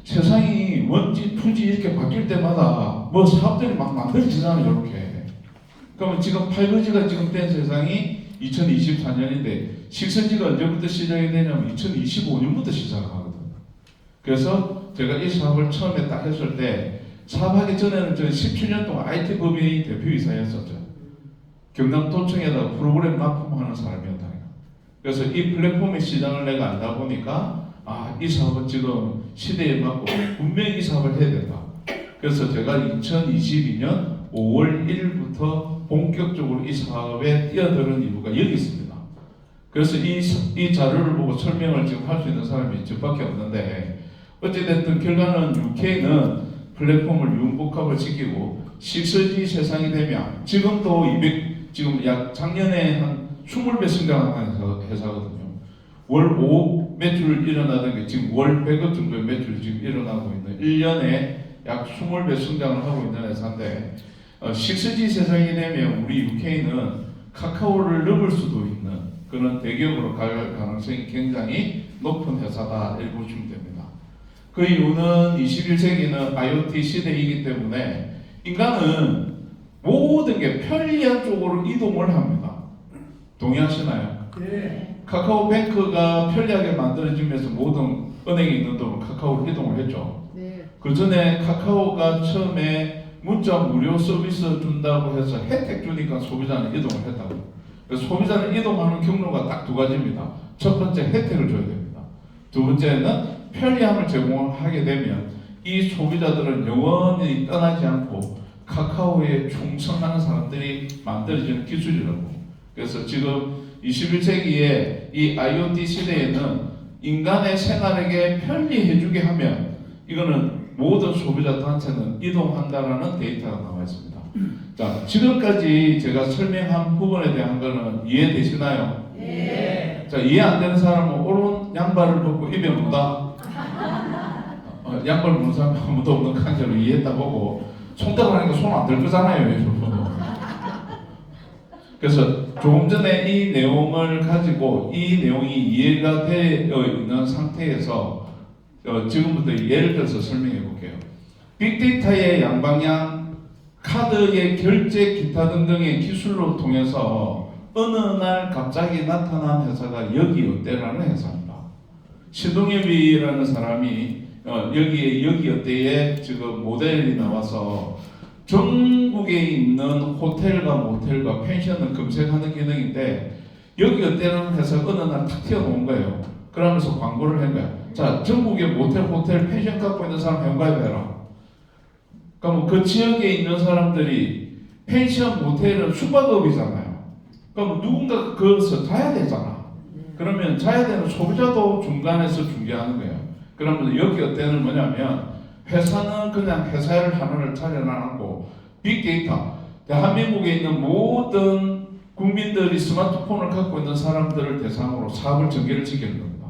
세상이 1G, 2G 이렇게 바뀔 때마다 뭐 사업들이 막 만들어지잖아요. 이렇게. 그러면 지금 5G가 지금 된 세상이 2024년인데 6G가 언제부터 시작이 되냐면 2025년부터 시작하거든. 그래서 제가 이 사업을 처음에 딱 했을 때 사업하기 전에는 저는 17년 동안 IT 법인 대표이사였었죠. 경남도청에다가 프로그램 납품하는 사람이었다. 그래서 이 플랫폼의 시장을 내가 알다 보니까 이 사업은 지금 시대에 맞고 분명히 이 사업을 해야 된다. 그래서 제가 2022년 5월 1일부터 본격적으로 이 사업에 뛰어드는 이유가 여기 있습니다. 그래서 이 자료를 보고 설명을 지금 할 수 있는 사람이 저밖에 없는데 어찌됐든 결과는 UK는 플랫폼을 융복합을 시키고 6G 세상이 되면 지금도 지금 약 작년에 한 20배 성장한 회사거든요. 월 5 매출 일어나던 게 지금 월 100억 정도의 매출이 지금 일어나고 있는 1년에 약 20배 성장을 하고 있는 회사인데 6G 세상이 되면 우리 UK는 카카오를 넘을 수도 있는 그런 대기업으로 갈 가능성이 굉장히 높은 회사다 이렇게 보시면 됩니다. 그 이유는 21세기는 IoT 시대이기 때문에 인간은 모든 게 편리한 쪽으로 이동을 합니다. 동의하시나요? 네. 카카오뱅크가 편리하게 만들어지면서 모든 은행에 있는 돈을 카카오로 이동을 했죠. 네. 그 전에 카카오가 처음에 문자 무료 서비스 준다고 해서 혜택 주니까 소비자는 이동을 했다고. 그래서 소비자는 이동하는 경로가 딱 두 가지입니다. 첫 번째 혜택을 줘야 됩니다. 두 번째는 편리함을 제공하게 되면 이 소비자들은 영원히 떠나지 않고 카카오에 충성하는 사람들이 만들어지는 기술이라고. 그래서 지금 21세기에 이 IoT 시대에는 인간의 생활에게 편리해주게 하면 이거는 모든 소비자 단체는 이동한다라는 데이터가 나와 있습니다. 자, 지금까지 제가 설명한 부분에 대한 거는 이해되시나요? 네. 자, 이해 안 되는 사람은 오른 양발을 벗고 입에 문다. 양발 무는 사람이 아무도 없는 관계로 이해했다 보고 손가락 하니까 손 안 들 거잖아요. 여러분. 그래서 조금 전에 이 내용을 가지고 이 내용이 이해가 되어 있는 상태에서 지금부터 예를 들어서 설명해 볼게요. 빅데이터의 양방향, 카드의 결제, 기타 등등의 기술로 통해서 어느 날 갑자기 나타난 회사가 여기어때라는 회사입니다. 신동엽이라는 사람이 여기어때에 지금 모델이 나와서 전국에 있는 호텔과 모텔과 펜션을 검색하는 기능인데 여기어때라는 회사가 어느 날 탁 튀어나온 거예요. 그러면서 광고를 한 거야. 자, 전국에 모텔, 호텔, 펜션 갖고 있는 사람 현가입해라. 그럼 그 지역에 있는 사람들이 펜션, 모텔은 숙박업이잖아요. 그럼 누군가 거기서 자야 되잖아. 그러면 자야 되는 소비자도 중간에서 중개하는 거예요. 그러면 여기어때는 뭐냐면 회사는 그냥 회사를 하나를 차려놔놓고 빅데이터, 대한민국에 있는 모든 국민들이 스마트폰을 갖고 있는 사람들을 대상으로 사업을 전개를 시키는 겁니다.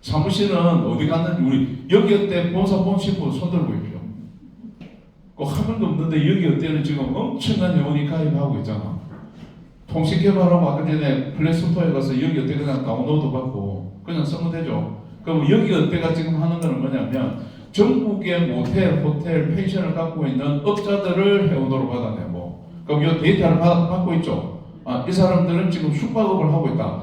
사무실은 어디 갔는지 우리 여기어때 본사 본시부 손들고 있죠. 그 화면도 없는데 여기어때는 지금 엄청난 회원이 가입하고 있잖아. 통신개발하고 아까 전에 플레이스토어에 가서 여기어때 그냥 다운로드 받고 그냥 쓰면 되죠. 그럼 여기어때가 지금 하는 거는 뭐냐면 전국의 모텔, 호텔, 펜션을 갖고 있는 업자들을 회원으로 받아내고, 그럼 이 데이터를 받고 있죠. 이 사람들은 지금 숙박업을 하고 있다.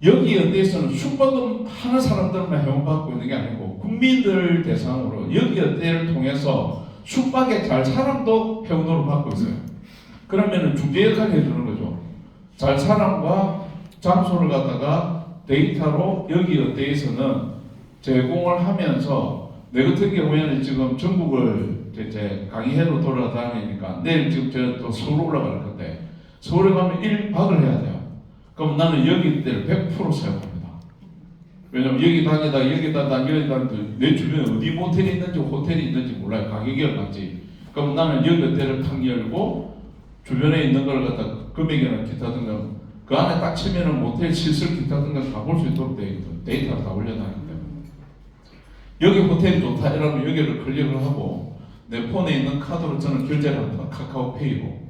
여기 어디에서는 숙박업 하는 사람들만 회원받고 있는 게 아니고 국민들 대상으로 여기 어디를 통해서 숙박에 잘 사람도 회원으로 받고 있어요. 그러면은 중재 역할을 해주는 거죠. 잘 사람과 장소를 갖다가 데이터로 여기 어디에서는 제공을 하면서 내 같은 경우에는 지금 전국을 이제 강의회로 돌아다니니까 내일 지금 제가 또 서울 올라갈 건데 서울에 가면 1박을 해야 돼요. 그럼 나는 여기 때를 100% 사용합니다. 왜냐면 여기 다니다 여기 다니다 내 주변에 어디 모텔이 있는지 호텔이 있는지 몰라요. 가격이 얼마인지. 그럼 나는 여기 때를 탁 열고 주변에 있는 걸 갖다 금액이나 기타 등등 그 안에 딱 치면은 모텔 시설 기타 등등 다 볼 수 있도록 되어 있거든. 데이터를 다 올려놔야 때문에. 여기 호텔이 좋다 이러면 여기를 클릭을 하고 내 폰에 있는 카드로 저는 결제를 합니다. 카카오페이로.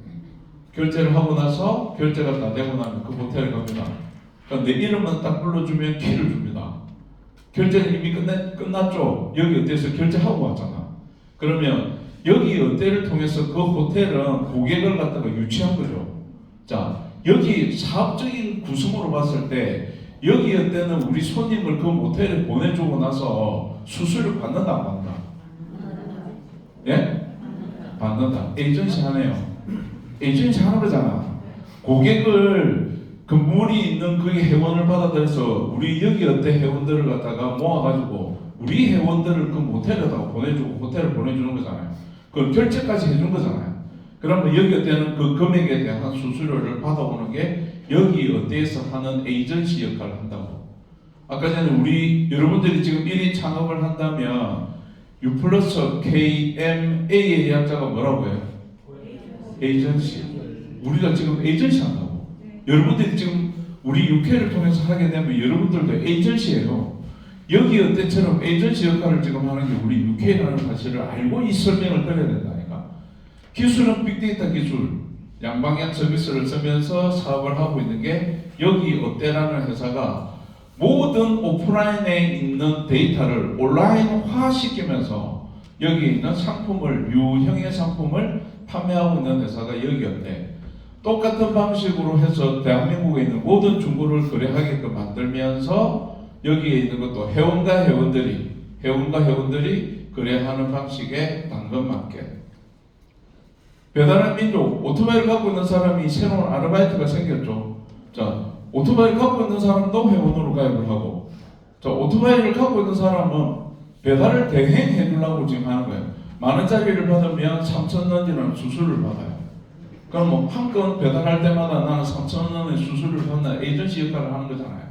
결제를 하고 나서 결제가 다 되고 나면 그 호텔에 갑니다. 그러니까 내 이름만 딱 불러주면 키를 줍니다. 결제는 이미 끝났죠. 여기 어때서 결제하고 왔잖아. 그러면 여기 어때를 통해서 그 호텔은 고객을 갖다가 유치한 거죠. 자, 여기 사업적인 구성으로 봤을 때 여기 어때는 우리 손님을 그 모텔에 보내주고 나서 수수료를 받는다 안 받는다? 예? 받는다. 에이전시 하네요. 에이전시 하는 거잖아. 고객을 건물이 있는 그 회원을 받아들여서 우리 여기 어때 회원들을 갖다가 모아가지고 우리 회원들을 그 모텔에다가 보내주고 호텔을 보내주는 거잖아요. 그 결제까지 해준 거잖아요. 그러면 여기 어때는 그 금액에 대한 수수료를 받아오는 게 여기 어때에서 하는 에이전시 역할을 한다고. 아까 전에 우리 여러분들이 지금 1인 창업을 한다면 U 플러스 KMA의 약자가 뭐라고 해요? 에이전시. 우리가 지금 에이전시 한다고. 여러분들이 지금 우리 육회를 통해서 하게 되면 여러분들도 에이전시예요. 여기 어때처럼 에이전시 역할을 지금 하는 게 우리 육회라는 사실을 알고 이 설명을 드려야 된다니까. 기술은 빅데이터 기술, 양방향 서비스를 쓰면서 사업을 하고 있는 게 여기 어때라는 회사가 모든 오프라인에 있는 데이터를 온라인화 시키면서 여기 있는 상품을 유형의 상품을 판매하고 있는 회사가 여기 어때. 똑같은 방식으로 해서 대한민국에 있는 모든 중고를 거래하게끔 만들면서 여기에 있는 것도 회원과 회원들이 거래하는 방식의 당근마켓. 배달의 민족, 오토바이를 갖고 있는 사람이 새로운 아르바이트가 생겼죠. 자, 오토바이를 갖고 있는 사람도 회원으로 가입을 하고, 자, 오토바이를 갖고 있는 사람은 배달을 대행해 주려고 지금 하는 거예요. 10,000원짜리를 받으면 3,000원이라는 수수료를 받아요. 그럼 뭐 한 건 배달할 때마다 나는 3,000원의 수수료를 받는 에이전시 역할을 하는 거잖아요.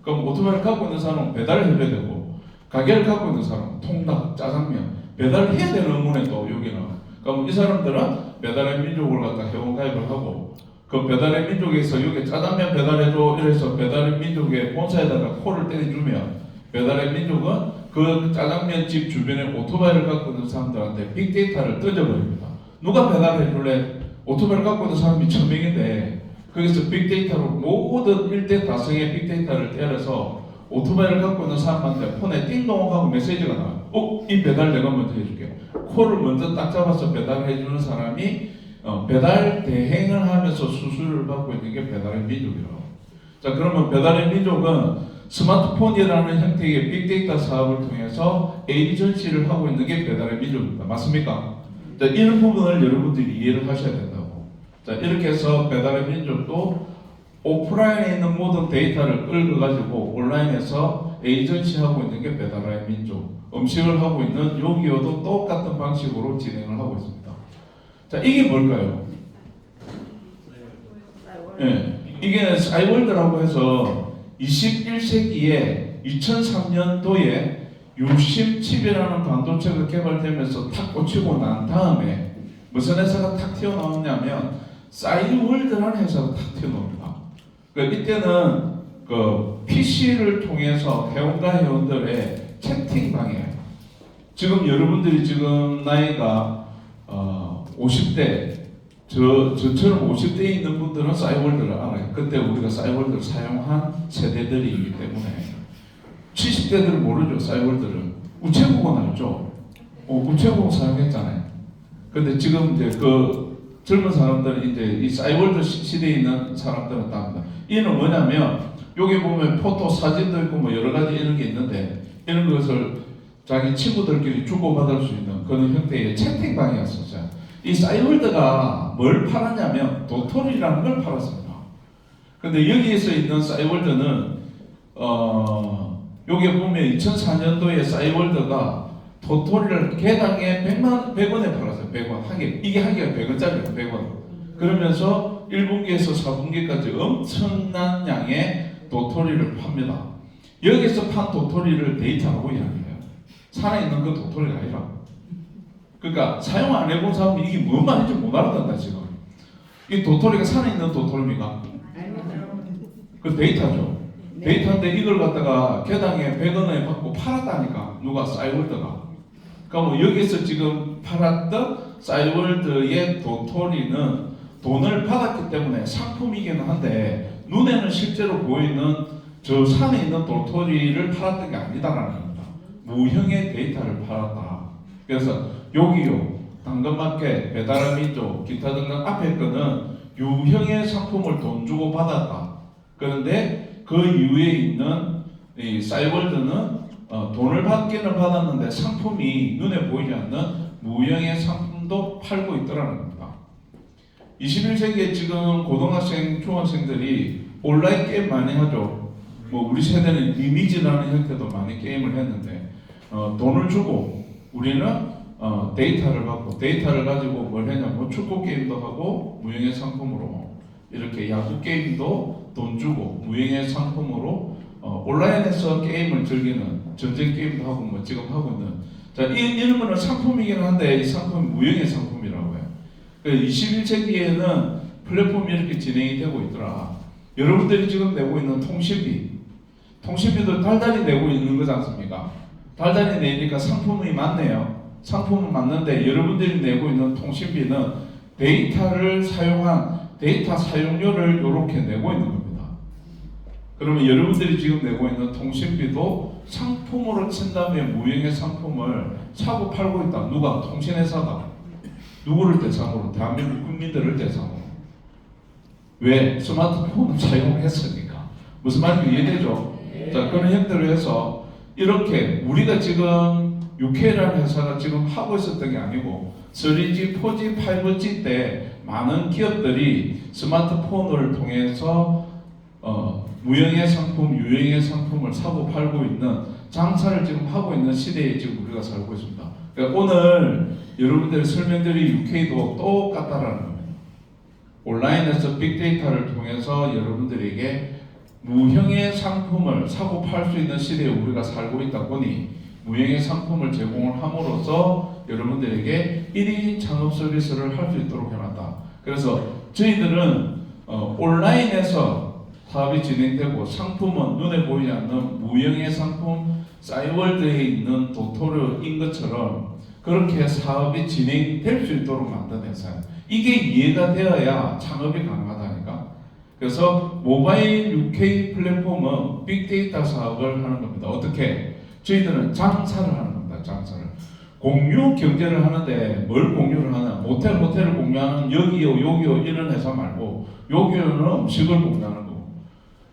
그럼 오토바이를 갖고 있는 사람은 배달을 해줘야 되고, 가게를 갖고 있는 사람은 통닭, 짜장면, 배달을 해야 되는 의무네 또 여기는. 그럼 이 사람들은 배달의 민족을 갖다 회원 가입을 하고 그 배달의 민족에서 여기 짜장면 배달해줘 이래서 배달의 민족의 본사에다가 콜을 때려주면 배달의 민족은 그 짜장면 집 주변에 오토바이를 갖고 있는 사람들한테 빅데이터를 뜯어버립니다. 누가 배달해줄래? 오토바이를 갖고 있는 사람이 1,000명인데 거기서 빅데이터로 모든 1대 다성의 빅데이터를 때려서 오토바이를 갖고 있는 사람한테 폰에 띵동하고 메시지가 나와요. 이 배달 내가 먼저 해줄게. 콜을 먼저 딱 잡아서 배달해주는 사람이 배달 대행을 하면서 수수료를 받고 있는 게 배달의 민족이라고. 자, 그러면 배달의 민족은 스마트폰이라는 형태의 빅데이터 사업을 통해서 에이전시를 하고 있는 게 배달의 민족입니다. 맞습니까? 자, 이런 부분을 여러분들이 이해를 하셔야 된다고. 자, 이렇게 해서 배달의 민족도 오프라인에 있는 모든 데이터를 끌어가지고 온라인에서 에이전시 하고 있는 게 배달의 민족. 음식을 하고 있는 요기요도 똑같은 방식으로 진행을 하고 있습니다. 자, 이게 뭘까요? 예, 이게 싸이월드라고 해서 21세기에 2003년도에 유심칩이라는 반도체가 개발되면서 탁 꽂히고 난 다음에 무슨 회사가 탁 튀어나오냐면 싸이월드라는 회사가 탁 튀어나옵니다. 그러니까 이때는 그 PC를 통해서 회원과 회원들의 채팅방이에요. 지금 여러분들이 지금 나이가 50대 저처럼 50대에 있는 분들은 싸이월드를 알아요. 그때 우리가 싸이월드를 사용한 세대들이기 때문에 70대들은 모르죠. 싸이월드를. 우체국은 알죠? 우체국 사용했잖아요. 근데 지금 이제 그 젊은 사람들은 이제 이 사이월드 시대에 있는 사람들은 다 합니다. 이는 뭐냐면 여기 보면 포토 사진도 있고 뭐 여러 가지 이런 게 있는데 이런 것을 자기 친구들끼리 주고받을 수 있는 그런 형태의 채팅방이었었어요. 이 사이월드가 뭘 팔았냐면 도토리라는 걸 팔았습니다. 근데 여기에서 있는 싸이월드는 여기 보면 2004년도에 싸이월드가 도토리를 개당에 100원에 팔았어요. 100원 한 개. 이게 한 개가 100원짜리예요. 100원. 그러면서 1분기에서 4분기까지 엄청난 양의 도토리를 팝니다. 여기서 판 도토리를 데이터라고 이야기해요. 산에 있는 그 도토리가 아니라. 그러니까 사용 안 해본 사람이 이게 뭔 말인지 못 알아듣는다 지금. 이 도토리가 산에 있는 도토리입니까? 그 데이터죠. 데이터인데 이걸 갖다가 개당에 100원에 받고 팔았다니까. 누가 싸이월드가. 그러니까 뭐 여기서 지금 팔았던 싸이월드의 도토리는 돈을 받았기 때문에 상품이기는 한데 눈에는 실제로 보이는 저 산에 있는 도토리를 팔았던 게 아니다라는 겁니다. 무형의 데이터를 팔았다. 그래서 여기요, 당근마켓, 배달의민족, 기타 등등 앞에 거는 유형의 상품을 돈 주고 받았다. 그런데 그 이후에 있는 이 싸이월드는 돈을 받기는 받았는데 상품이 눈에 보이지 않는 무형의 상품도 팔고 있더라는 겁니다. 21세기에 지금 고등학생, 중학생들이 온라인 게임 많이 하죠. 뭐 우리 세대는 리미지라는 형태도 많이 게임을 했는데 돈을 주고 우리는 데이터를 받고 데이터를 가지고 뭘 했냐면 축구 게임도 하고 무형의 상품으로 이렇게 야구 게임도 돈 주고 무형의 상품으로 온라인에서 게임을 즐기는 전쟁 게임도 하고 뭐 지금 하고 있는 자 이런 거는 상품이긴 한데 이 상품은 무형의 상품이라고 해요. 21세기에는 플랫폼이 이렇게 진행이 되고 있더라. 여러분들이 지금 내고 있는 통신비도 달달이 내고 있는 거지 않습니까? 달달이 내니까 상품이 맞네요. 상품은 맞는데 여러분들이 내고 있는 통신비는 데이터를 사용한 데이터 사용료를 이렇게 내고 있는 겁니다. 그러면 여러분들이 지금 내고 있는 통신비도 상품으로 친다면 무형의 상품을 사고 팔고 있다. 누가? 통신회사가. 누구를 대상으로? 대한민국 국민들을 대상으로. 왜? 스마트폰을 사용했으니까. 무슨 말인지 이해되죠? 자, 그런 형태로 해서 이렇게 우리가 지금 UK라는 회사가 지금 하고 있었던 게 아니고 3G, 4G, 5G 때 많은 기업들이 스마트폰을 통해서 무형의 상품, 유형의 상품을 사고 팔고 있는 장사를 지금 하고 있는 시대에 지금 우리가 살고 있습니다. 그러니까 오늘 여러분들의 설명들이 UK도 똑같다라는 겁니다. 온라인에서 빅데이터를 통해서 여러분들에게 무형의 상품을 사고 팔 수 있는 시대에 우리가 살고 있다 보니 무형의 상품을 제공을 함으로써 여러분들에게 1인 창업 서비스를 할 수 있도록 해놨다. 그래서 저희들은 온라인에서 사업이 진행되고 상품은 눈에 보이지 않는 무형의 상품 싸이월드에 있는 도토리인 것처럼 그렇게 사업이 진행될 수 있도록 만든 회사예요. 이게 이해가 되어야 창업이 가능하다니까. 그래서 모바일 UK 플랫폼은 빅데이터 사업을 하는 겁니다. 어떻게? 저희들은 장사를 하는 겁니다. 장사를. 공유 경제를 하는데 뭘 공유를 하냐? 호텔을 공유하는 여기요 이런 회사 말고 여기요는 음식을 공유하는 거고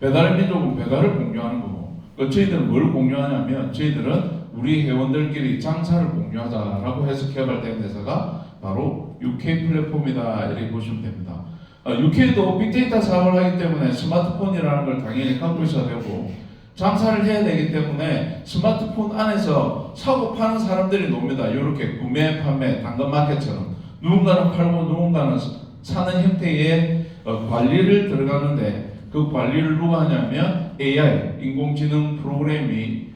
배달의민족은 배달을 공유하는 거고 저희들은 뭘 공유하냐면 저희들은 우리 회원들끼리 장사를 공유하자라고 해서 개발된 회사가 바로 UK 플랫폼이다 이렇게 보시면 됩니다. UK도 빅데이터 사업을 하기 때문에 스마트폰이라는 걸 당연히 갖고 있어야 되고 장사를 해야 되기 때문에 스마트폰 안에서 사고 파는 사람들이 놉니다. 이렇게 구매, 판매, 당근마켓처럼 누군가는 팔고 누군가는 사는 형태의 관리를 들어가는데 그 관리를 누가 하냐면 AI, 인공지능 프로그램이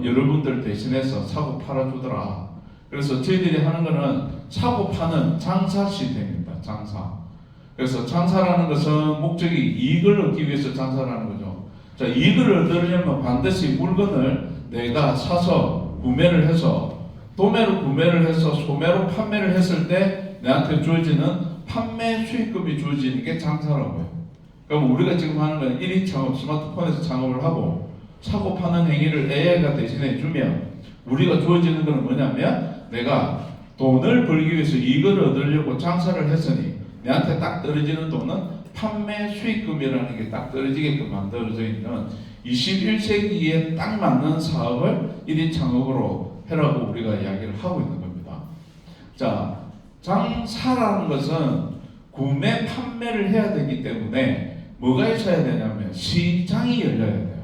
여러분들 대신해서 사고 팔아주더라. 그래서 저희들이 하는 거는 사고 파는 장사 시스템입니다. 장사. 그래서 장사라는 것은 목적이 이익을 얻기 위해서 장사를 하는 거죠. 자, 이익을 얻으려면 반드시 물건을 내가 사서 구매를 해서 도매로 구매를 해서 소매로 판매를 했을 때 내한테 주어지는 판매 수익금이 주어지는 게 장사라고 해요. 그럼 우리가 지금 하는 건 1인 창업, 스마트폰에서 창업을 하고 사고 파는 행위를 AI가 대신해 주면 우리가 주어지는 것은 뭐냐면 내가 돈을 벌기 위해서 이익을 얻으려고 장사를 했으니 내한테 딱 떨어지는 돈은 판매 수익금이라는 게 딱 떨어지게끔 만들어져 있는 21세기에 딱 맞는 사업을 1인 창업으로 해라고 우리가 이야기를 하고 있는 겁니다. 자, 장사라는 것은 구매, 판매를 해야 되기 때문에 뭐가 있어야 되냐면 시장이 열려야 돼요.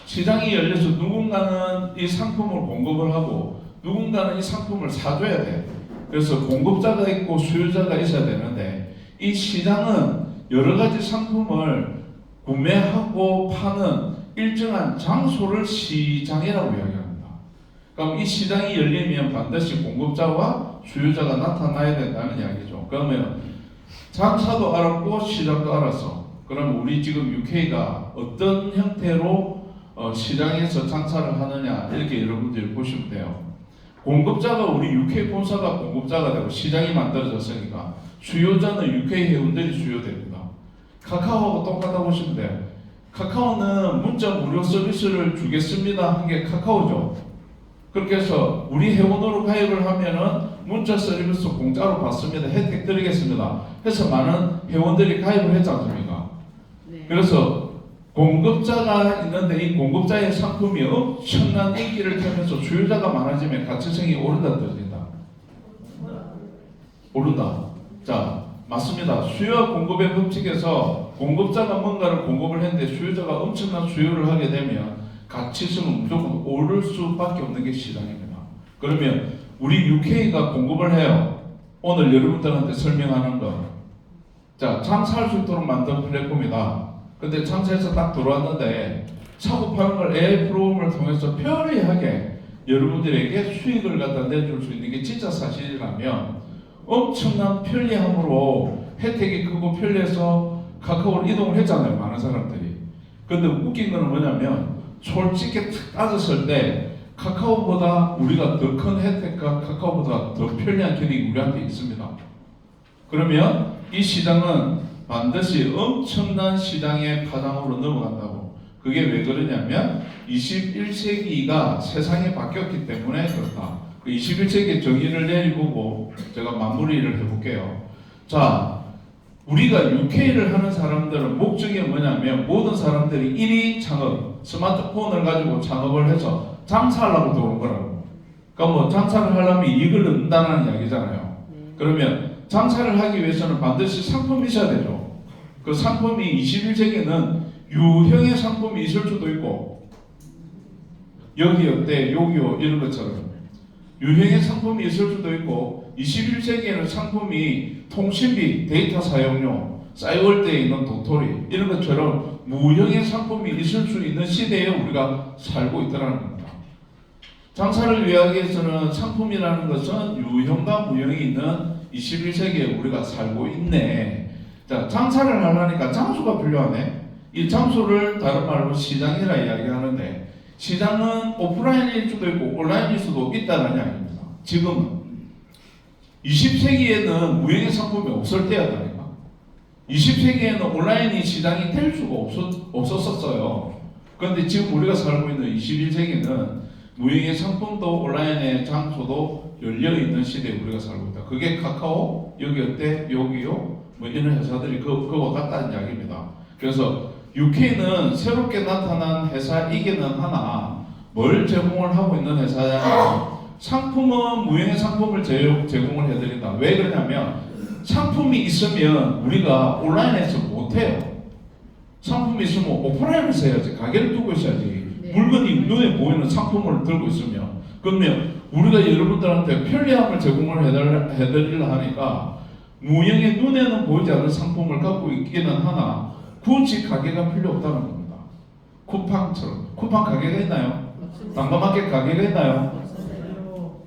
시장이 열려서 누군가는 이 상품을 공급을 하고 누군가는 이 상품을 사줘야 돼요. 그래서 공급자가 있고 수요자가 있어야 되는데 이 시장은 여러 가지 상품을 구매하고 파는 일정한 장소를 시장이라고 이야기합니다. 그럼 이 시장이 열리면 반드시 공급자와 수요자가 나타나야 된다는 이야기죠. 그러면 장사도 알았고 시장도 알았어. 그럼 우리 지금 UK가 어떤 형태로 시장에서 장사를 하느냐 이렇게 여러분들이 보시면 돼요. 공급자가 우리 UK 본사가 공급자가 되고 시장이 만들어졌으니까 수요자는 UK 회원들이 수요됩니다. 카카오하고 똑같다고 보시면 돼요. 카카오는 문자 무료 서비스를 주겠습니다 한 게 카카오죠. 그렇게 해서 우리 회원으로 가입을 하면은 문자 서비스 공짜로 받습니다. 혜택 드리겠습니다. 해서 많은 회원들이 가입을 했지 않습니까? 네. 그래서 공급자가 있는데 이 공급자의 상품이 엄청난 인기를 타면서 수요자가 많아지면 가치성이 오른다 떨어진다. 오른다. 자, 맞습니다. 수요와 공급의 법칙에서 공급자가 뭔가를 공급을 했는데 수요자가 엄청난 수요를 하게 되면 가치성은 무조건 오를 수밖에 없는 게 시장입니다. 그러면 우리 UK가 공급을 해요. 오늘 여러분들한테 설명하는 거. 자, 장사할 수 있도록 만든 플랫폼이다. 근데 장사해서 딱 들어왔는데 사고 파는 걸 AI 프로그램을 통해서 편리하게 여러분들에게 수익을 갖다 내줄 수 있는 게 진짜 사실이라면 엄청난 편리함으로 혜택이 크고 편리해서 카카오로 이동을 했잖아요. 많은 사람들이. 근데 웃긴 거는 뭐냐면 솔직히 탁 따졌을 때 카카오보다 우리가 더 큰 혜택과 카카오보다 더 편리한 기능이 우리한테 있습니다. 그러면 이 시장은 반드시 엄청난 시장의 파장으로 넘어간다고. 그게 왜 그러냐면 21세기가 세상이 바뀌었기 때문에 그렇다. 그 21세기 정의를 내리보고 제가 마무리를 해볼게요. 자, 우리가 UK를 하는 사람들은 목적이 뭐냐면 모든 사람들이 1인 창업, 스마트폰을 가지고 창업을 해서 장사하려고 들어온 거라고. 그러니까 뭐 장사를 하려면 이익을 얻는다는 이야기잖아요. 그러면 장사를 하기 위해서는 반드시 상품이 있어야 되죠. 그 상품이 21세기에는 유형의 상품이 있을 수도 있고 여기 어때? 여기요? 이런 것처럼 유형의 상품이 있을 수도 있고 21세기에는 상품이 통신비, 데이터 사용료, 싸이올 때에 있는 도토리 이런 것처럼 무형의 상품이 있을 수 있는 시대에 우리가 살고 있다는 겁니다. 장사를 위하기 위해서는 상품이라는 것은 유형과 무형이 있는 21세기에 우리가 살고 있네. 자, 장사를 하려니까 장소가 필요하네. 이 장소를 다른 말로 시장이라 이야기하는데 시장은 오프라인일 수도 있고 온라인일 수도 있다는 이야기입니다. 지금은 20세기에는 무형의 상품이 없을 때였다니까. 20세기에는 온라인이 시장이 될 수가 없었어요. 그런데 지금 우리가 살고 있는 21세기는 무형의 상품도 온라인의 장소도 열려있는 시대에 우리가 살고 있다. 그게 카카오, 여기 어때? 여기요? 뭐 이런 회사들이 그와 같다는 이야기입니다. 그래서 UK는 새롭게 나타난 회사이기는 하나 뭘 제공을 하고 있는 회사냐? 상품은 무형의 상품을 제공을 해드린다. 왜 그러냐면 상품이 있으면 우리가 온라인에서 못해요. 상품이 있으면 오프라인에서 해야지. 가게를 두고 있어야지. 물건이 눈에 보이는 상품을 들고 있으면 그러면 우리가 여러분들한테 편리함을 제공을 해드리려 하니까 무형의 눈에는 보이지 않는 상품을 갖고 있기는 하나 굳이 가게가 필요 없다는 겁니다. 쿠팡처럼. 쿠팡 가게가 있나요? 당근마켓 가게가 있나요?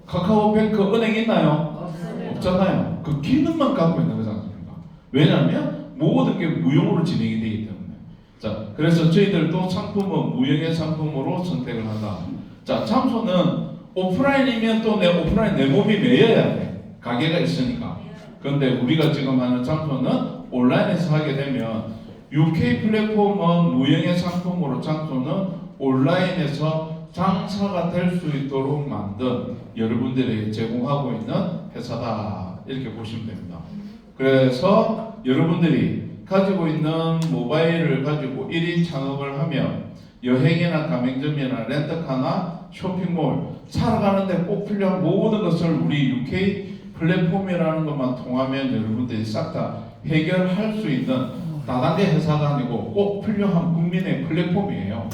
카카오뱅크 은행 있나요? 없잖아요. 그 기능만 갖고 있는 거지 않습니까? 왜냐하면 모든 게 무형으로 진행이 되기 때문에. 자, 그래서 저희들도 상품은 무형의 상품으로 선택을 한다. 자, 장소는 오프라인이면 또 내 오프라인 내 몸이 매여야 돼. 가게가 있으니까. 그런데 우리가 지금 하는 장소는 온라인에서 하게 되면 UK 플랫폼은 무형의 상품으로 장소는 온라인에서 장사가 될 수 있도록 만든 여러분들에게 제공하고 있는 회사다 이렇게 보시면 됩니다. 그래서 여러분들이 가지고 있는 모바일을 가지고 1인 창업을 하면 여행이나 가맹점이나 렌터카나 쇼핑몰 살아가는데 꼭 필요한 모든 것을 우리 UK 플랫폼이라는 것만 통하면 여러분들이 싹 다 해결할 수 있는 다단계 회사가 아니고 꼭 필요한 국민의 플랫폼이에요.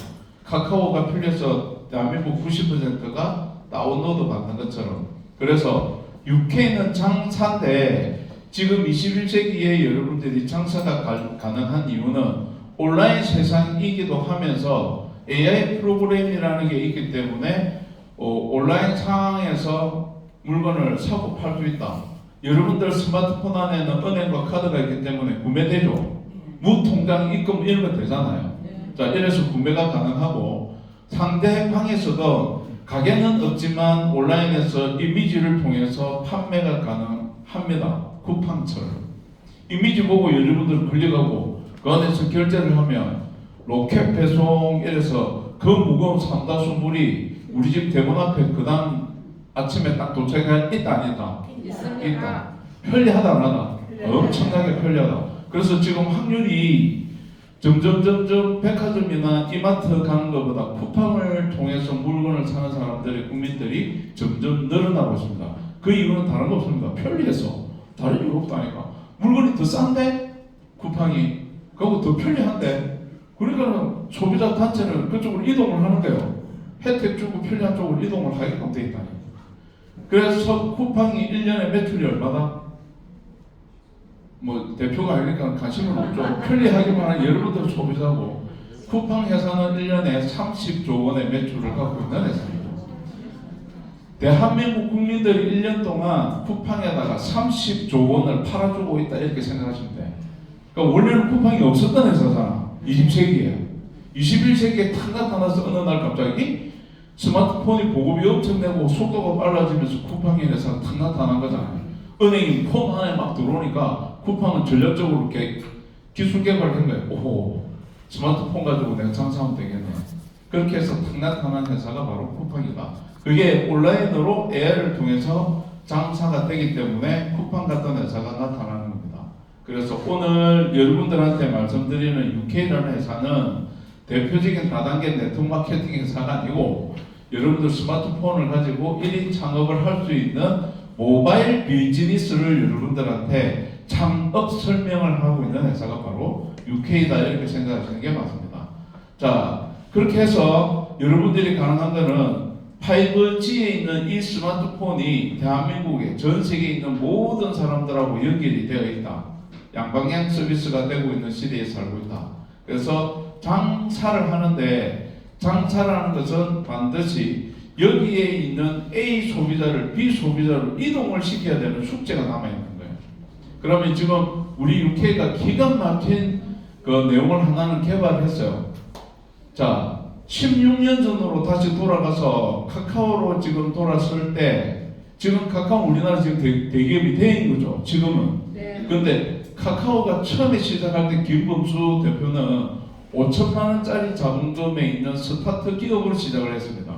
카카오가 필요해서 대한민국 90%가 다운로드 받는 것처럼. 그래서 UK는 장사인데 지금 21세기에 여러분들이 장사가 가능한 이유는 온라인 세상이기도 하면서 AI 프로그램이라는 게 있기 때문에 온라인 상황에서 물건을 사고 팔 수 있다. 여러분들 스마트폰 안에는 은행과 카드가 있기 때문에 구매되죠. 무통장 입금 이런 거 되잖아요. 자, 이래서 구매가 가능하고 상대방에서도 가게는 없지만 온라인에서 이미지를 통해서 판매가 가능합니다. 쿠팡처럼. 이미지 보고 여러분들 클릭하고 그 안에서 결제를 하면 로켓 배송 이래서 그 무거운 삼다수 물이 우리 집 대문 앞에 그 다음 아침에 딱 도착해 있다 안 있다? 있다. 편리하다 안 하다? 엄청나게 편리하다. 그래서 지금 확률이 점점 백화점이나 이마트 가는 것보다 쿠팡을 통해서 물건을 사는 사람들의 국민들이 점점 늘어나고 있습니다. 그 이유는 다른 거 없습니다. 편리해서. 다른 이유 없다니까. 물건이 더 싼데 쿠팡이 그리고 더 편리한데 그러니까 소비자 단체는 그쪽으로 이동을 하는 거예요. 혜택 주고 편리한 쪽으로 이동을 하게끔 돼 있다니. 그래서 쿠팡이 1년에 매출이 얼마다? 뭐 대표가 아니니까 관심은 없죠. 편리하기만 한 여러분들 소비자고 쿠팡 회사는 1년에 30조 원의 매출을 갖고 있는 회사입니다. 대한민국 국민들이 1년 동안 쿠팡에다가 30조 원을 팔아주고 있다 이렇게 생각하시면 돼요. 그러니까 원래는 쿠팡이 없었던 회사잖아. 20세기에. 21세기에 탁 나타나서 어느 날 갑자기 스마트폰이 보급이 엄청 되고 속도가 빨라지면서 쿠팡이 회사가 탁 나타난 거잖아요. 은행이 폰 안에 막 들어오니까 쿠팡은 전략적으로 이렇게 기술 개발한 거예요. 오호, 스마트폰 가지고 내가 장사하면 되겠네. 그렇게 해서 탁 나타난 회사가 바로 쿠팡이다. 그게 온라인으로 AI를 통해서 장사가 되기 때문에 쿠팡 같은 회사가 나타나는 겁니다. 그래서 오늘 여러분들한테 말씀드리는 UK라는 회사는 대표적인 다단계 네트워크 마케팅 회사가 아니고 여러분들 스마트폰을 가지고 1인 창업을 할 수 있는 모바일 비즈니스를 여러분들한테 창업 설명을 하고 있는 회사가 바로 UK다 이렇게 생각하시는 게 맞습니다. 자, 그렇게 해서 여러분들이 가능한 거는 5G에 있는 이 스마트폰이 대한민국에 전 세계에 있는 모든 사람들하고 연결이 되어 있다. 양방향 서비스가 되고 있는 시대에 살고 있다. 그래서 장사를 하는데 장사라는 것은 반드시 여기에 있는 A 소비자를 B 소비자로 이동을 시켜야 되는 숙제가 남아있는 거예요. 그러면 지금 우리 UK가 기가 막힌 그 내용을 하나는 개발했어요. 자, 16년 전으로 다시 돌아가서 카카오로 지금 돌아설 때 지금 카카오 우리나라 지금 대기업이 된 거죠. 지금은. 네. 근데 카카오가 처음에 시작할 때 김범수 대표는 5천만 원짜리 자본금에 있는 스타트 기업으로 시작을 했습니다.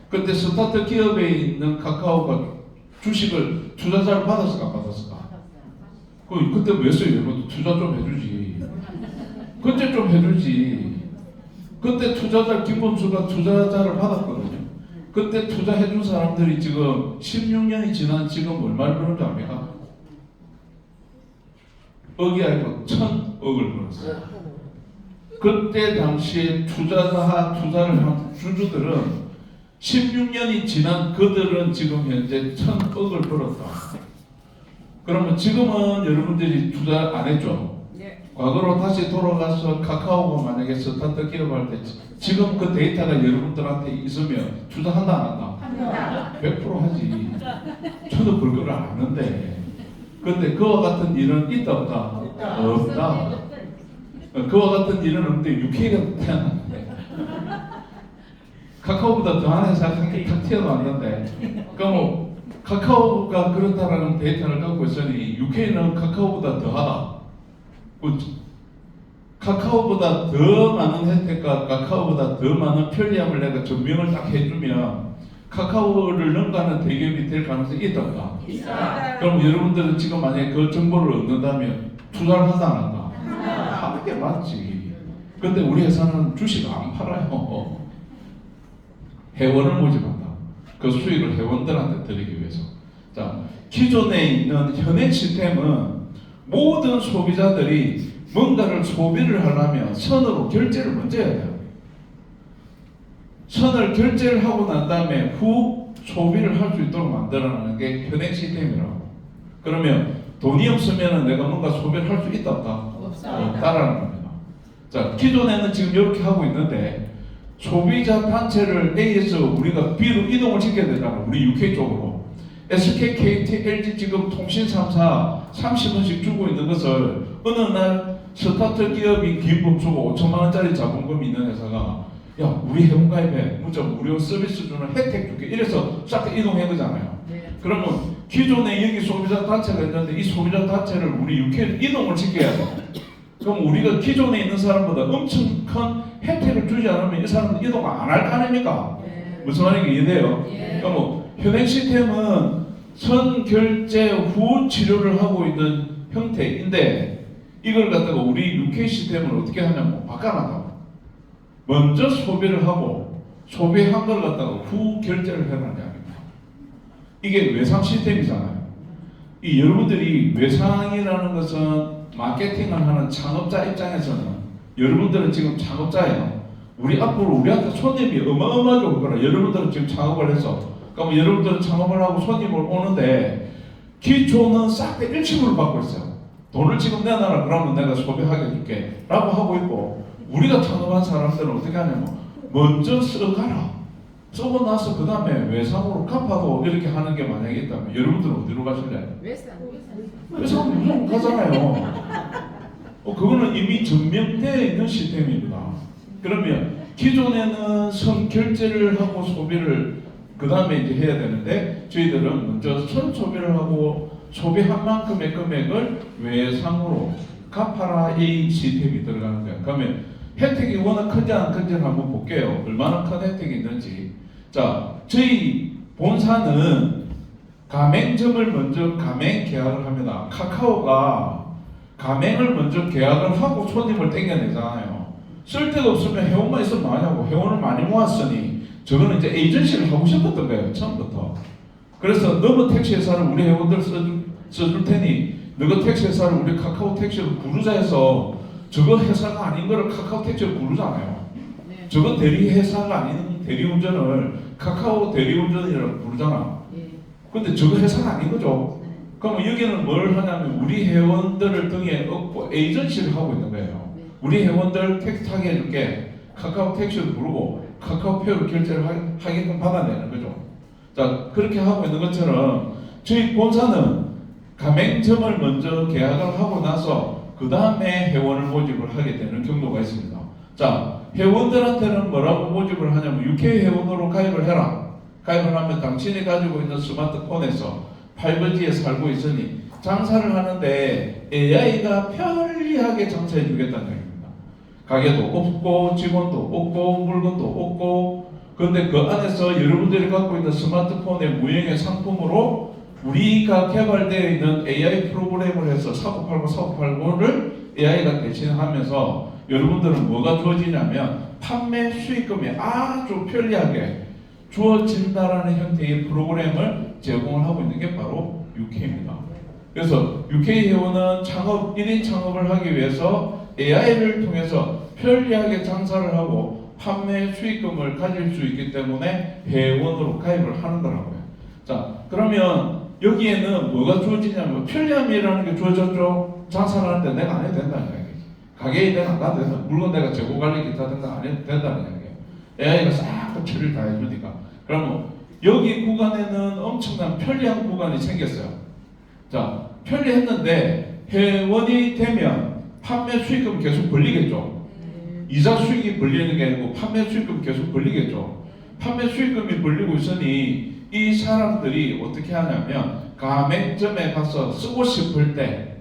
그때 스타트 기업에 있는 카카오가 주식을 투자자를 받았을까 안 받았을까? 그때 왜 써요? 여러분 투자 좀 해주지. 그때 좀 해주지. 그때 투자자 김범수가 투자자를 받았거든요. 그때 투자해준 사람들이 지금 16년이 지난 지금 얼마를 버는지 압니까? 억이 아니고 1,000억을 벌었어요. 그때 당시에 투자를 한 주주들은 16년이 지난 그들은 지금 현재 1,000억을 벌었다. 그러면 지금은 여러분들이 투자 안 했죠? 네. 과거로 다시 돌아가서 카카오가 만약에 스타트 기업할 때 지금 그 데이터가 여러분들한테 있으면 투자한다 안 한다? 합니다. 100% 하지. 저도 그걸 아는데 근데 그와 같은 일은 있다 없다? 없다. 그와 같은 일은 없는데 UK가 태어났는데 카카오보다 더한 회사가 한 개 탁 튀어나왔는데 그러니까 뭐 카카오가 그렇다라는 데이터를 갖고 있으니 UK는 카카오보다 더하다. 카카오보다 더 많은 혜택과 카카오보다 더 많은 편리함을 내가 증명을 딱 해주면 카카오를 능가하는 대기업이 될 가능성이 있다 없다? 있어요. 그럼 여러분들은 지금 만약에 그 정보를 얻는다면 투자를 한다 안 한다? 하는 게 맞지. 근데 우리 회사는 주식 안 팔아요. 회원을 모집한다. 그 수익을 회원들한테 드리기 위해서. 자, 기존에 있는 현행 시스템은 모든 소비자들이 뭔가를 소비를 하려면 선으로 결제를 먼저 해야 돼요. 선을 결제를 하고 난 다음에 후 소비를 할 수 있도록 만들어내는 게 현행 시스템이라고. 그러면 돈이 없으면 내가 뭔가 소비를 할 수 있다 없다? 없다라는 겁니다. 자, 기존에는 지금 이렇게 하고 있는데 소비자 단체를 A에서 우리가 B로 이동을 시켜야 되잖아. 우리 UK 쪽으로. SK, KT, LG 지금 통신 3사 30원씩 주고 있는 것을 어느 날 스타트 기업이 기금 주고 5천만 원짜리 자본금이 있는 회사가 야 우리 회원가입에 문자 무료 서비스 주는 혜택 줄게 이래서 싹 다 이동한 거잖아요. 그러면 기존에 여기 소비자 단체가 있는데 이 소비자 단체를 우리 UK로 이동을 시켜야 돼. 그럼 우리가 기존에 있는 사람보다 엄청 큰 혜택을 주지 않으면 이 사람은 이동 안 할 거 아닙니까? 무슨 말인지 이해돼요? 그러니까 뭐 현행 시스템은 선 결제 후 치료를 하고 있는 형태인데 이걸 갖다가 우리 UK 시스템을 어떻게 하냐면 바꿔놨다고. 먼저 소비를 하고 소비한 걸 갖다가 후 결제를 해라는 이야기입니다. 이게 외상 시스템이잖아요. 이 여러분들이 외상이라는 것은 마케팅을 하는 창업자 입장에서는 여러분들은 지금 창업자예요. 우리 앞으로 우리한테 손님이 어마어마하게 올 거라. 여러분들은 지금 창업을 해서 그럼 여러분들은 창업을 하고 손님을 오는데 기초는 싹 다 일치불을 받고 있어요. 돈을 지금 내놔라 그러면 내가 소비하게 해줄게 라고 하고 있고 우리가 창업한 사람들은 어떻게 하냐면 먼저 써가라. 쓰고 나서 그 다음에 외상으로 갚아도 이렇게 하는 게 만약에 있다면 여러분들은 어디로 가실래요? 외상 무조건 가잖아요. 그거는 이미 증명되어 있는 시스템입니다. 그러면 기존에는 선 결제를 하고 소비를 그 다음에 이제 해야 되는데 저희들은 먼저 선 소비를 하고 소비한 만큼의 금액을 외상으로 갚아라 이 시스템이 들어가는 거예요. 그러면 혜택이 워낙 큰지 안 큰지를 한번 볼게요. 얼마나 큰 혜택이 있는지. 자, 저희 본사는 가맹점을 먼저 가맹 계약을 합니다. 카카오가 가맹을 먼저 계약을 하고 손님을 땡겨내잖아요. 쓸데가 없으면 회원만 있으면 뭐하냐고. 회원을 많이 모았으니 저거는 이제 에이전시를 하고 싶었던 거예요. 처음부터. 그래서 너무 택시 회사를 우리 회원들 써줄 테니 너가 택시 회사를 우리 카카오 택시로 부르자 해서 저거 회사가 아닌 거를 카카오 택시로 부르잖아요. 저거 대리 회사가 아닌 대리운전을 카카오 대리운전이라고 부르잖아. 근데 저거 회사가 아닌 거죠. 그럼 여기는 뭘 하냐면 우리 회원들을 등에 업고 에이전시를 하고 있는 거예요. 우리 회원들 택시 타게 해줄게. 카카오 택시를 부르고 카카오페이로 결제를 하게끔 받아내는 거죠. 자, 그렇게 하고 있는 것처럼 저희 본사는 가맹점을 먼저 계약을 하고 나서 그 다음에 회원을 모집을 하게 되는 경로가 있습니다. 자, 회원들한테는 뭐라고 모집을 하냐면 UK 회원으로 가입을 해라. 가입을 하면 당신이 가지고 있는 스마트폰에서 5G에 살고 있으니 장사를 하는데 AI가 편리하게 장사해 주겠다는 얘기입니다. 가게도 없고 직원도 없고 물건도 없고 그런데 그 안에서 여러분들이 갖고 있는 스마트폰의 무형의 상품으로 우리가 개발되어 있는 AI 프로그램을 해서 사고팔고를 AI가 대신하면서 여러분들은 뭐가 주어지냐면 판매 수익금이 아주 편리하게 주어진다라는 형태의 프로그램을 제공을 하고 있는 게 바로 UK입니다. 그래서 UK 회원은 1인 창업을 하기 위해서 AI를 통해서 편리하게 장사를 하고 판매 수익금을 가질 수 있기 때문에 회원으로 가입을 하는 거라고요. 자, 그러면 여기에는 뭐가 주어지냐면 편리함이라는 게 주어졌죠. 장사를 하는데 내가 안 해도 된다는 이야기죠. 가게에 내가 안 가도 된다. 물론 내가 재고 관리 기타 등등 안 해도 된다는 이야기예요. AI가 싹 다 처리를 다 해주니까. 그러면 여기 구간에는 엄청난 편리한 구간이 생겼어요. 자, 편리했는데 회원이 되면 판매 수익금 계속 벌리겠죠. 이자 수익이 벌리는 게 아니고 판매 수익금 계속 벌리겠죠. 판매 수익금이 벌리고 있으니 이 사람들이 어떻게 하냐면 가맹점에 가서 쓰고 싶을 때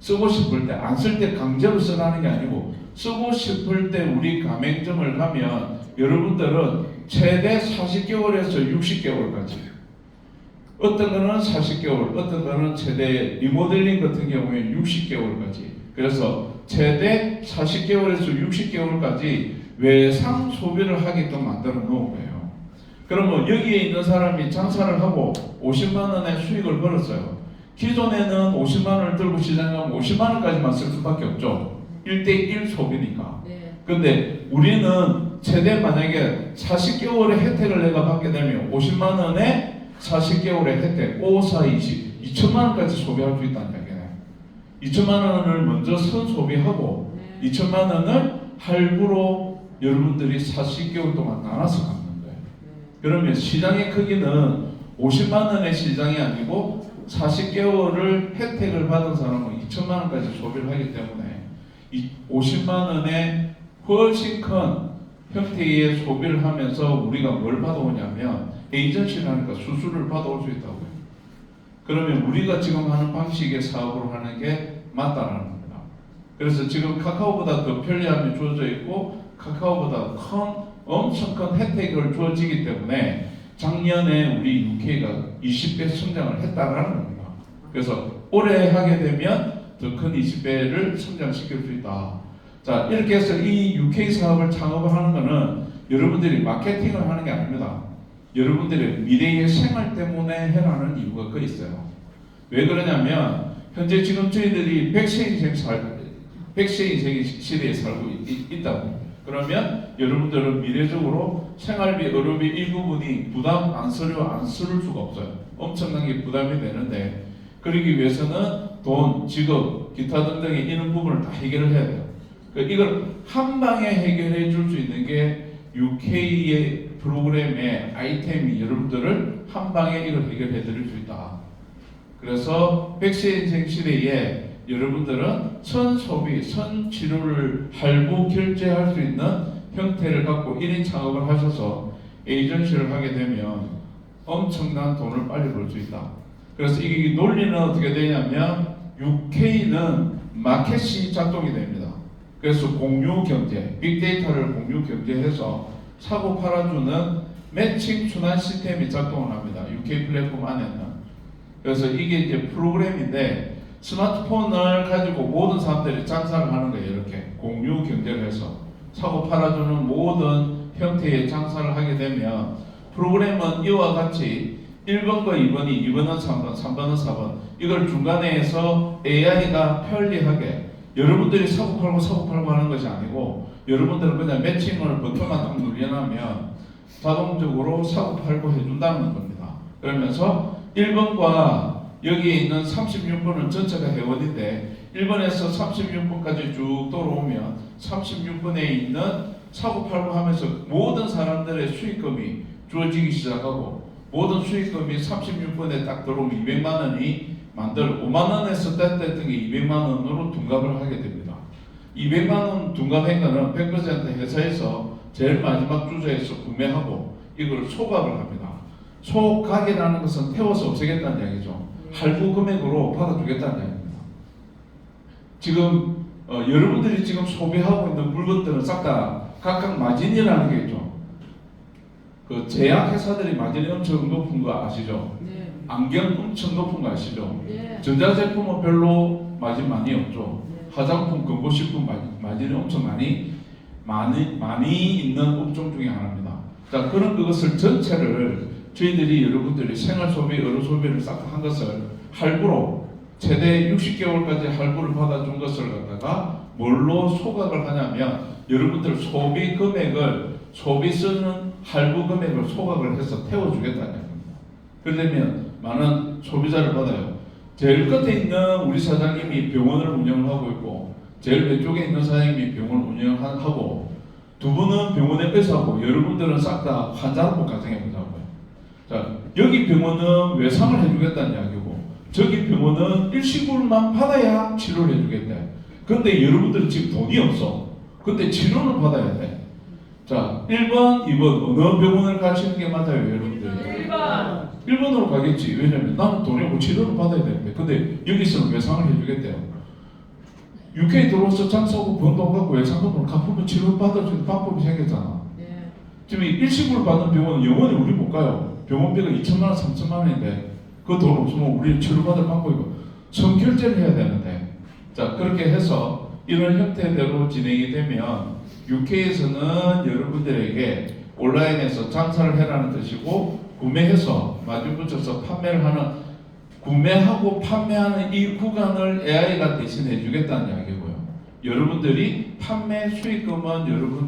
안 쓸 때 강제로 쓰라는 게 아니고 쓰고 싶을 때 우리 가맹점을 가면 여러분들은 최대 40개월에서 60개월까지, 어떤 거는 40개월, 어떤 거는 최대 리모델링 같은 경우에 60개월까지, 그래서 최대 40개월에서 60개월까지 외상 소비를 하게끔 만들어 놓은 거예요. 그러면 여기에 있는 사람이 장사를 하고 50만 원의 수익을 벌었어요. 기존에는 50만 원을 들고 시장에 가면 50만 원까지만 쓸 수밖에 없죠. 1대1 소비니까. 근데 우리는 최대 만약에 40개월의 혜택을 내가 받게 되면 50만 원에 40개월의 혜택, 5, 4, 20, 2천만 원까지 소비할 수 있다는 얘기예요. 2천만 원을 먼저 선 소비하고 2천만 원을 할부로 여러분들이 40개월 동안 나눠서 갚는 거예요. 그러면 시장의 크기는 50만 원의 시장이 아니고 40개월을 혜택을 받은 사람은 2천만 원까지 소비를 하기 때문에 50만 원의 훨씬 큰 형태의 소비를 하면서 우리가 뭘 받아오냐면 에이전시라니까 수수료를 받아올 수 있다고요. 그러면 우리가 지금 하는 방식의 사업을 하는 게 맞다라는 겁니다. 그래서 지금 카카오보다 더 편리함이 주어져 있고 카카오보다 엄청 큰 혜택을 주어지기 때문에 작년에 우리 UK가 20배 성장을 했다라는 겁니다. 그래서 올해 하게 되면 더 큰 20배를 성장시킬 수 있다. 자, 이렇게 해서 이 UK 사업을 창업을 하는 것은 여러분들이 마케팅을 하는 게 아닙니다. 여러분들의 미래의 생활 때문에 해라는 이유가 그 있어요. 왜 그러냐면 현재 지금 저희들이 100세 인생 시대에 살고 있다고. 그러면 여러분들은 미래적으로 생활비, 의료비 일부분이 부담 안 쓸 수가 없어요. 엄청나게 부담이 되는데 그러기 위해서는 돈, 직업, 기타 등등의 이런 부분을 다 해결을 해야 돼요. 이걸 한 방에 해결해 줄 수 있는 게 UK의 프로그램의 아이템이 여러분들을 한 방에 이걸 해결해 드릴 수 있다. 그래서 100세 인생 시대에 여러분들은 선소비, 선치료를 할부 결제할 수 있는 형태를 갖고 1인 창업을 하셔서 에이전시를 하게 되면 엄청난 돈을 빨리 벌 수 있다. 그래서 이 논리는 어떻게 되냐면 UK는 마켓이 작동이 됩니다. 그래서 공유 경제, 빅데이터를 공유 경제해서 사고 팔아주는 매칭 순환 시스템이 작동을 합니다. UK 플랫폼 안에는. 그래서 이게 이제 프로그램인데 스마트폰을 가지고 모든 사람들이 장사를 하는 거예요. 이렇게 공유 경제를 해서 사고 팔아주는 모든 형태의 장사를 하게 되면 프로그램은 이와 같이 1번과 2번이 2번은 3번, 3번은 4번 이걸 중간에 해서 AI가 편리하게 여러분들이 사고 팔고 하는 것이 아니고 여러분들은 그냥 매칭을 버튼만 딱 누르면 자동적으로 사고 팔고 해준다는 겁니다. 그러면서 1번과 여기에 있는 36번은 전체가 회원인데 1번에서 36번까지 쭉 돌아오면 36번에 있는 사고 팔고 하면서 모든 사람들의 수익금이 주어지기 시작하고 모든 수익금이 36번에 딱 들어오면 200만 원이 5만 원에 썼던 게 200만 원으로 둔갑을 하게 됩니다. 200만 원 둔갑한 거는 100% 회사에서 제일 마지막 주소에서 구매하고 이걸 소각을 합니다. 소각이라는 것은 태워서 없애겠다는 얘기죠. 할부 금액으로 받아주겠다는 얘기입니다. 지금 여러분들이 지금 소비하고 있는 물건들은 싹 다 각각 마진이라는 게 있죠. 그 제약 회사들이 마진이 엄청 높은 거 아시죠? 네. 안경 엄청 높은 거 아시죠? 네. 전자제품은 별로 마진 많이 없죠. 네. 화장품, 건강식품 마진이 엄청 많이 있는 업종 중에 하나입니다. 자, 그런 그것을 전체를 저희들이 여러분들이 생활소비, 의료소비를 싹 한 것을 할부로 최대 60개월까지 할부를 받아준 것을 갖다가 뭘로 소각을 하냐면 여러분들 소비 금액을 소비 쓰는 할부 금액을 소각을 해서 태워주겠다는 겁니다. 그러려면 많은 소비자를 받아요. 제일 끝에 있는 우리 사장님이 병원을 운영을 하고 있고 제일 왼쪽에 있는 사장님이 병원을 운영하고 두 분은 병원에 의사고 여러분들은 싹 다 환자라고 가정해보자고요. 자, 여기 병원은 외상을 해주겠다는 이야기고 저기 병원은 일시불만 받아야 치료를 해주겠대. 근데 여러분들은 지금 돈이 없어. 근데 치료는 받아야 돼. 자, 1번, 2번 어느 병원을 가시는 게 맞아요, 여러분들? 1번. 1번으로 가겠지. 왜냐면 나는 돈이 없고 치료를 받아야 되는데 근데 여기서는 외상을 해주겠대요. UK 들어와서 장사하고 번돈 갖고 외상금으로 갚으면 치료받을 수 있는 방법이 생겼잖아. 네. 지금 일시불 받는 병원은 영원히 우리 못 가요. 병원비가 2천만 원, 3천만 원인데 그 돈 없으면 우리 치료받을 방법이고 선결제를 해야 되는데, 자 그렇게 해서 이런 형태대로 진행이 되면 UK에서는 여러분들에게 온라인에서 장사를 해라는 뜻이고, 구매해서 마진 붙여서 판매를 하는, 구매하고 판매하는 이 구간을 AI가 대신해 주겠다는 이야기고요. 여러분들이 판매 수익금은 여러분들